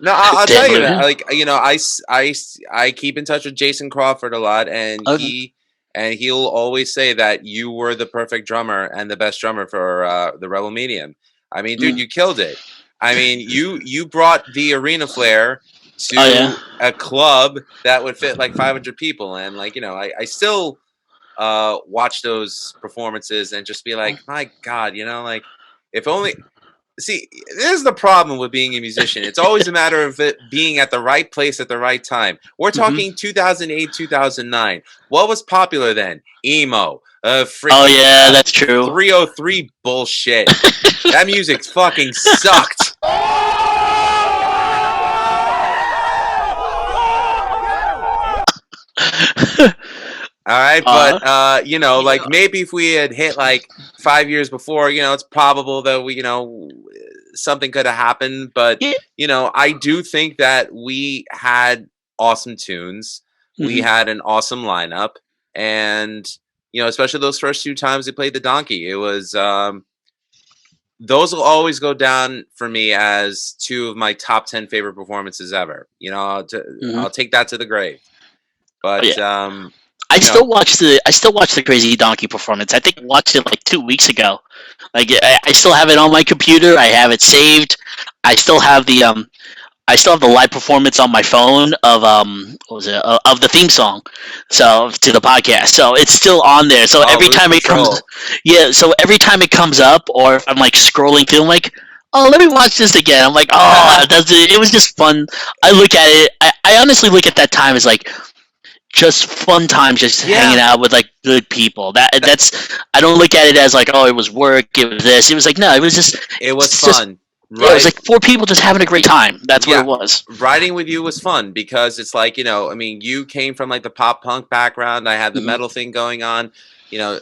No, I'll tell you that. Like, you know, I keep in touch with Jason Crawford a lot, and he'll always say that you were the perfect drummer and the best drummer for the Rebel Medium. I mean, dude, you killed it. I mean, you brought the arena flair to a club that would fit like 500 people, and like, you know, I still watch those performances and just be like, my god, you know, like if only. See, this is the problem with being a musician. It's always a matter of it being at the right place at the right time. We're talking 2008, 2009. What was popular then? Emo. That's true. 303 bullshit. That music fucking sucked. All right, but you know, like maybe if we had hit like 5 years before, you know, it's probable that we, you know, something could have happened. But you know, I do think that we had awesome tunes, we had an awesome lineup, and you know, especially those first 2 times we played the Donkey, it was those will always go down for me as 2 of my top 10 favorite performances ever. You know, I'll take that to the grave. But I still watch the Crazy Donkey performance. I think I watched it like 2 weeks ago. Like I still have it on my computer. I have it saved. I still have the live performance on my phone of what was it of the theme song, so to the podcast. So it's still on there. So every Lose time it Control. comes, yeah. So every time it comes up, or if I'm like scrolling through, I'm like, oh, let me watch this again. I'm like, oh, it was just fun. I look at it. I honestly look at that time as like just fun times, just hanging out with like good people. That's I don't look at it as like, oh, it was work, it was this. It was like, no, it was just fun. Yeah, it was like 4 people just having a great time. That's what it was. Writing with you was fun because it's like, I mean, you came from like the pop punk background. I had the metal thing going on.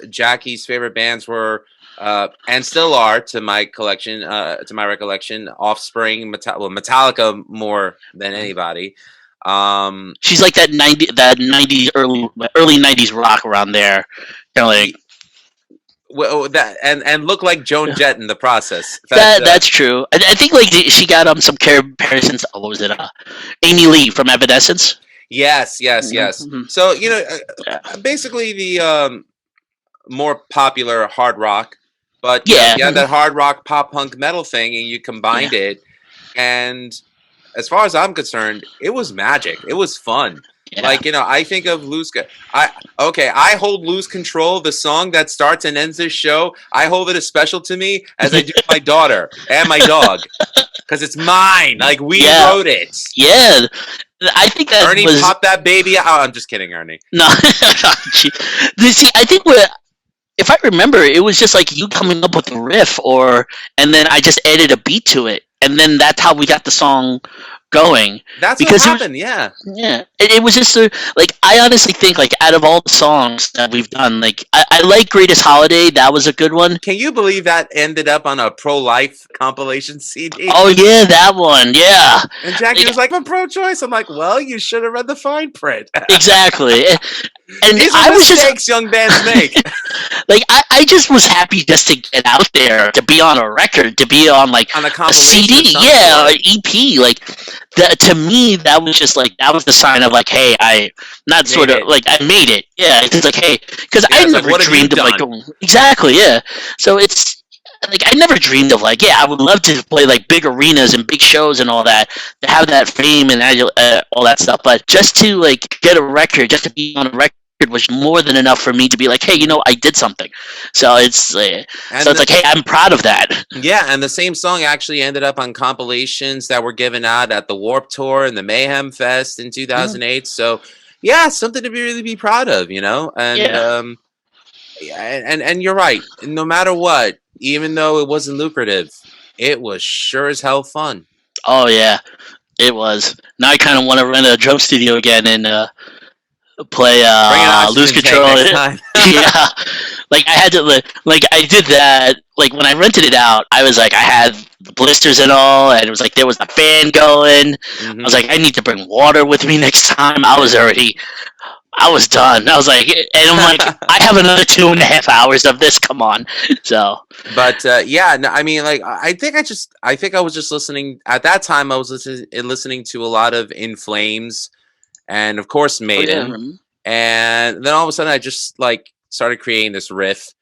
Jackie's favorite bands were and still are to my recollection, Offspring, Metallica more than anybody. She's like that 90s early 90s rock around there. Kind of like that and look like Joan Jett in the process. That's true. I think like she got some comparisons. What was it? Amy Lee from Evanescence. Yes. Mm-hmm. So basically the more popular hard rock, but that hard rock pop punk metal thing, and you combined it, and as far as I'm concerned, it was magic. It was fun. Yeah. Like, I think of I hold Lose Control, the song that starts and ends this show. I hold it as special to me as I do my daughter and my dog. Because it's mine. Like, we wrote it. Yeah. I think that Ernie popped that baby out. Oh, I'm just kidding, Ernie. No. See, I think if I remember, it was just like you coming up with a riff, and then I just added a beat to it. And then that's how we got the song going. That's what happened, yeah. Yeah. It was just like, I honestly think like out of all the songs that we've done, like I like Greatest Holiday. That was a good one. Can you believe that ended up on a pro-life compilation CD? Oh yeah, that one. Yeah. And Jackie was like, I'm pro-choice. I'm like, well, you should have read the fine print. Exactly. And these are mistakes young bands make. Like I just was happy just to get out there, to be on a record, to be on like on a CD, or EP. Like to me, that was just like, that was the sign of like, hey, I made it. Yeah, it's like, hey, because I never dreamed of like going, exactly. Yeah, so it's like I never dreamed of like, I would love to play like big arenas and big shows and all that, to have that fame and all that stuff. But just to like get a record, just to be on a record was more than enough for me to be like, hey, I did something. So it's like, hey, I'm proud of that. Yeah, and the same song actually ended up on compilations that were given out at the Warped Tour and the Mayhem Fest in 2008. So something to really be proud of, and and you're right. No matter what, even though it wasn't lucrative, it was sure as hell fun. Oh yeah, it was. Now I kind of want to rent a drum studio again and play Lose Control. Yeah, like I had to, like I did that. Like when I rented it out, I was like, I had the blisters and all, and it was like there was the fan going. I was like, I need to bring water with me next time. I was done. I was like, and I'm like, I have another 2.5 hours of this. Come on. So, but I mean, like, I think I was just listening at that time. I was listening to a lot of In Flames, and of course Maiden, and then all of a sudden I just like started creating this riff,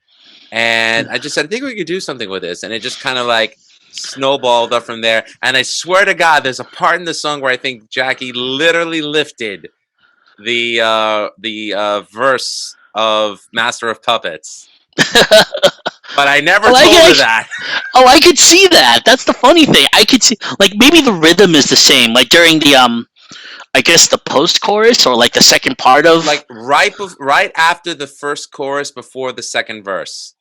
and I just said, I think we could do something with this, and it just kind of like snowballed up from there. And I swear to God, there's a part in the song where I think Jackie literally lifted the verse of Master of Puppets. But I never told her that. Oh, I could see that. That's the funny thing. I could see, like, maybe the rhythm is the same. Like during the I guess the post-chorus, or like the second part of, like right after the first chorus, before the second verse,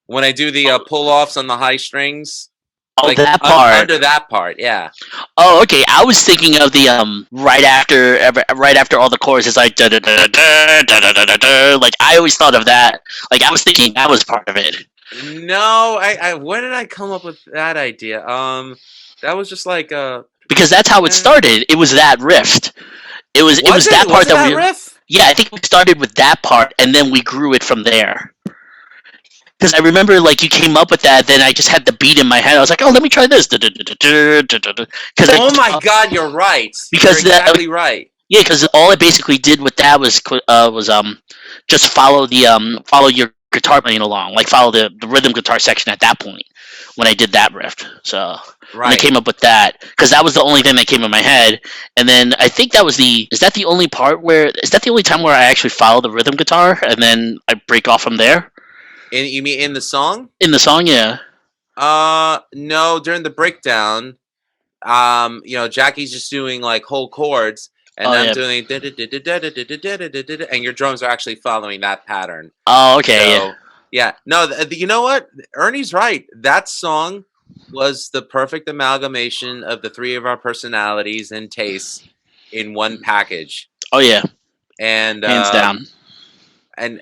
when I do the pull-offs on the high strings. Oh, like, that part. Under that part, yeah. Oh, okay. I was thinking of the right after all the choruses, like da da da da da da da da. Like I always thought of that. Like I was thinking that was part of it. No, I where did I come up with that idea? That was just like because that's how it started. It was that riff. It was that part that we riff? Yeah, I think we started with that part and then we grew it from there. Because I remember, like, you came up with that, then I just had the beat in my head. I was like, oh, let me try this. Oh my God, you're right. Because you're exactly right. Yeah, because all I basically did with that was just follow your guitar playing along, like follow the rhythm guitar section at that point when I did that riff. So when I Right. came up with that, because that was the only thing that came in my head, and then I think that was the is that the only part where is that the only time where I actually follow the rhythm guitar and then I break off from there You mean in the song? in the song? Yeah. No, during the breakdown, Jackie's just doing like whole chords, and Oh I'm yeah. doing and your drums are actually following that pattern. Oh okay. Yeah. So yeah, no, you know what? Ernie's right. That song was the perfect amalgamation of the three of our personalities and tastes in one package. Oh yeah. And Hands down. and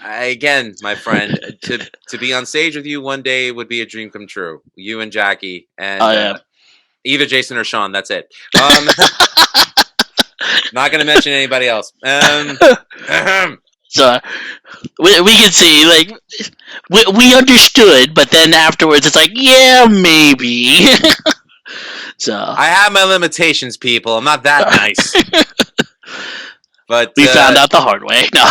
again, my friend, to be on stage with you one day would be a dream come true. You and Jackie, and Oh yeah. either Jason or Sean. That's it. Not going to mention anybody else. So we can see like we understood, but then afterwards it's like yeah maybe. So I have my limitations, people. I'm not that nice. But we found out the hard way. No.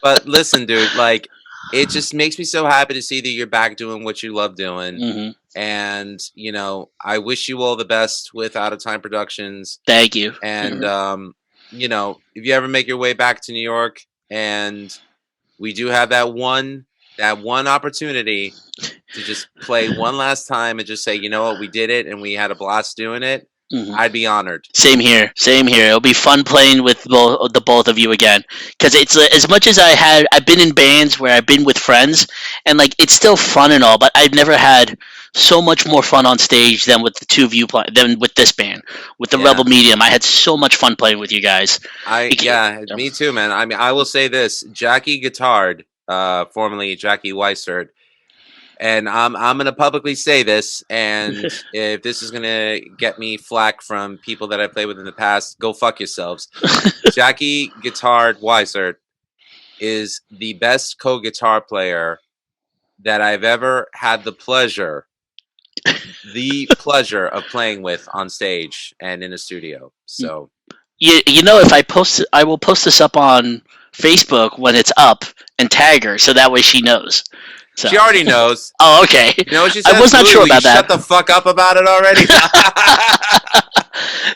But listen, dude, like it just makes me so happy to see that you're back doing what you love doing. Hmm. And I wish you all the best with Out of Time Productions. Thank you. And if you ever make your way back to New York, and we do have that one opportunity to just play one last time and just say, you know what, we did it and we had a blast doing it, I'd be honored. Same here. Same here. It'll be fun playing with the both of you again. Because it's as much as I've been in bands where I've been with friends, and like it's still fun and all, but I've never had so much more fun on stage than with the two of you than with this band, with the Yeah. Rebel Medium. I had so much fun playing with you guys. Me too, man. I mean, I will say this: Jackie guitared, formerly Jackie Weissert, and I'm gonna publicly say this. And if this is gonna get me flack from people that I played with in the past, go fuck yourselves. Jackie guitared Weissert is the best co-guitar player that I've ever had the pleasure of playing with on stage and in a studio. So You know, if I will post this up on Facebook when it's up and tag her, so that way she knows. So. she already knows. Oh, okay. You know what she says? I was not sure about that. Shut the fuck up about it already.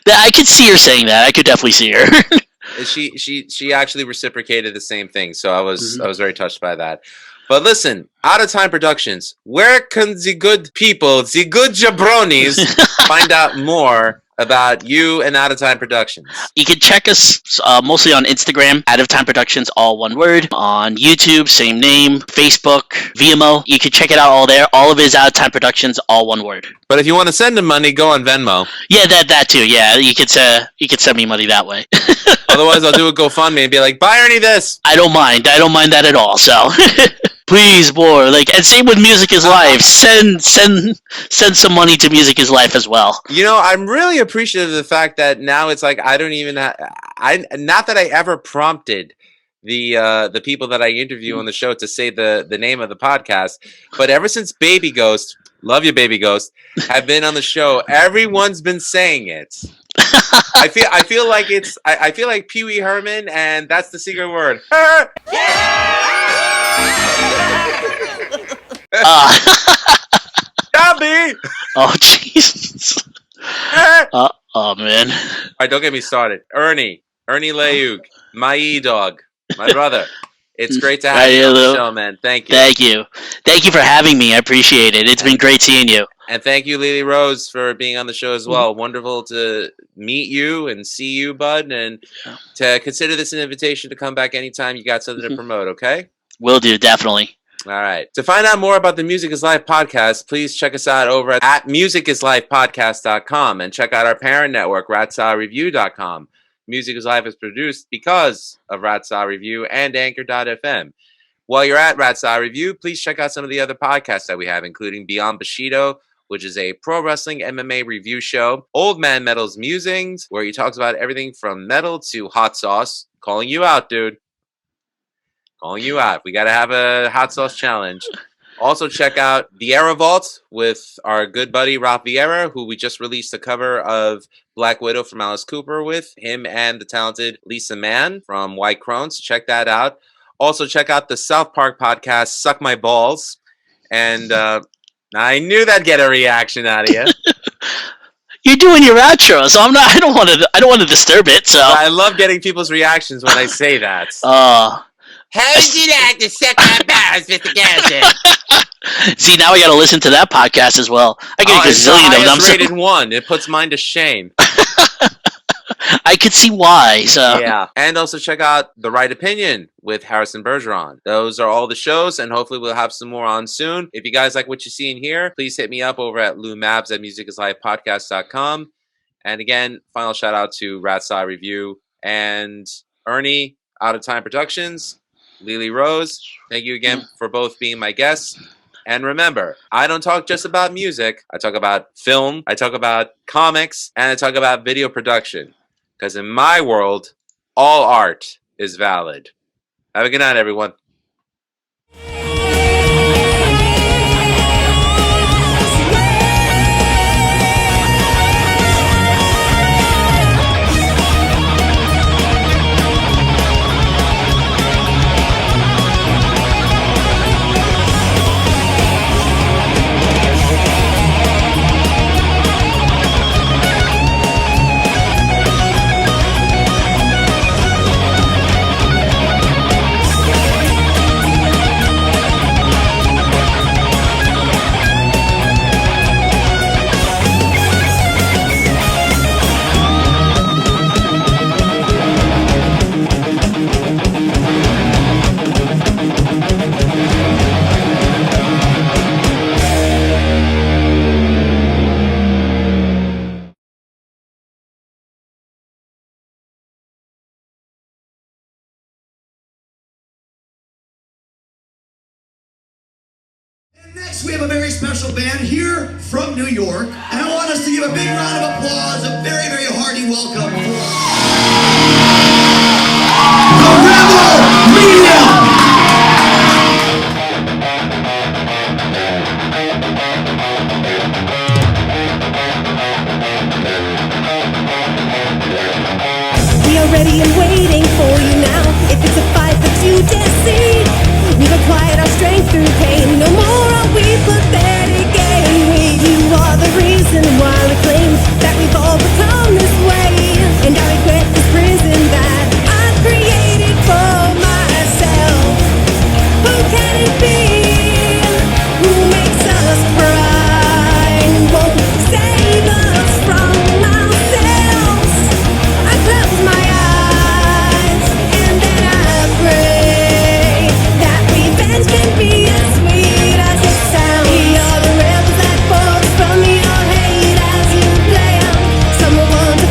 I could see her saying that. I could definitely see her. She actually reciprocated the same thing, so I was very touched by that. But listen, Out of Time Productions, where can the good people, the good jabronis, find out more about you and Out of Time Productions? You can check us mostly on Instagram, Out of Time Productions, all one word. On YouTube, same name. Facebook, Vimeo. You can check it out all there. All of it is Out of Time Productions, all one word. But if you want to send them money, go on Venmo. Yeah, that too. Yeah, you could send me money that way. Otherwise, I'll do a GoFundMe and be like, buy Ernie this. I don't mind that at all. So. Please, more and same with Music Is Life. Send some money to Music Is Life as well. I'm really appreciative of the fact that now it's like I don't even not that I ever prompted the people that I interview on the show to say the name of the podcast, but ever since Baby Ghost, love you Baby Ghost, have been on the show, everyone's been saying it. I feel like I feel like Pee Wee Herman, and that's the secret word. Gabby! Oh Jesus! Oh man! All right, don't get me started. Ernie Layug, my dog, my brother. It's great to have you on the show, man. Thank you. Thank you for having me. I appreciate it. It's been great seeing you. And thank you, Lele Rose, for being on the show as well. Wonderful to meet you and see you, bud, and to consider this an invitation to come back anytime you got something to promote, okay? Will do, definitely. All right. To find out more about the Music is Life podcast, please check us out over at musicisLifepodcast.com and check out our parent network, ratsawreview.com. Music is Life is produced because of Ratsaw Review and Anchor.fm. While you're at Ratsaw Review, please check out some of the other podcasts that we have, including Beyond Bushido, which is a pro wrestling MMA review show, Old Man Metal's Musings, where he talks about everything from metal to hot sauce. Calling you out, dude. Calling you out. We got to have a hot sauce challenge. Also, check out Vieira Vault with our good buddy Rob Vieira, who we just released a cover of Black Widow from Alice Cooper with him and the talented Lisa Mann from White Crone. So check that out. Also, check out the South Park podcast, Suck My Balls. And I knew that'd get a reaction out of you. You're doing your outro, so I'm not. I don't want to disturb it. So I love getting people's reactions when I say that. How would you like to suck my balls, Mr. Garrison? See, now I got to listen to that podcast as well. I get a gazillion of them. It's the highest rated one. It puts mine to shame. I could see why. So yeah, and also check out The Right Opinion with Harrison Bergeron. Those are all the shows, and hopefully we'll have some more on soon. If you guys like what you see in here, please hit me up over at LouMabs at musicislifepodcast.com. And again, final shout out to Rat's Eye Review and Ernie, Out of Time Productions, Lele Rose. Thank you again for both being my guests. And remember, I don't talk just about music. I talk about film, I talk about comics, and I talk about video production. Because in my world, all art is valid. Have a good night, everyone. Next, we have a very special band here from New York, and I want us to give a big round of applause, a very, very hearty welcome for the Rebel Medium! We are ready and waiting for you now. If it's a fight that you dare see, we've acquired our strength through pain. No more are we pathetic again. You are the reason why we claim that we've all become this way. And I regret this prison that I've created for myself. Who can it be? Who makes us cry? Who won't save us from ourselves? I close my eyes and then I pray that revenge can be as sweet as it sounds. We are the rebels that force from your hate as you play on. Someone to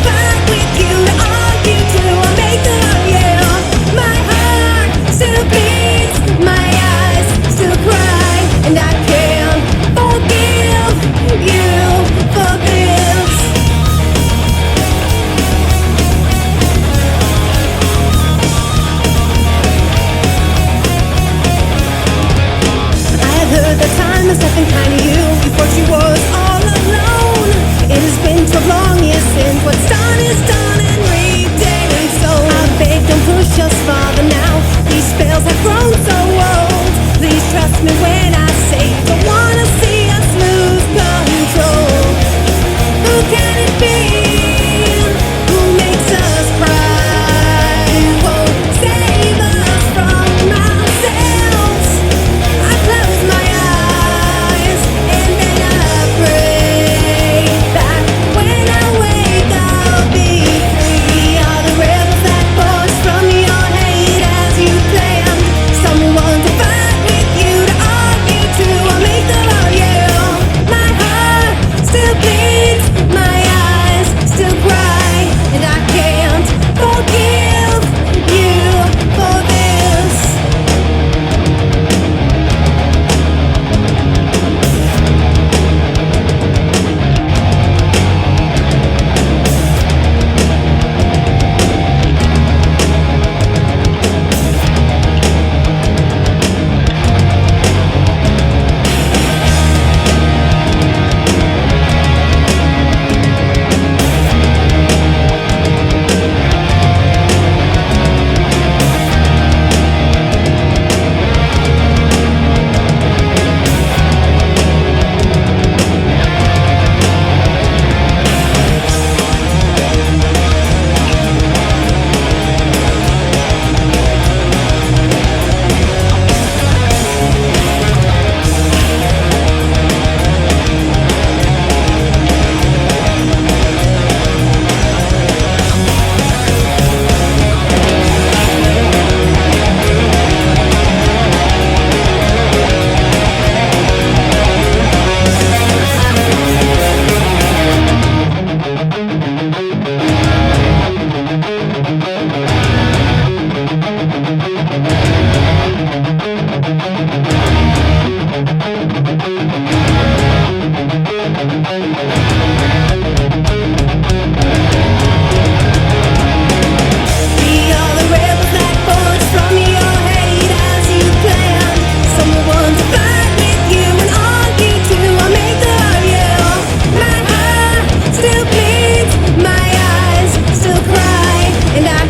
And I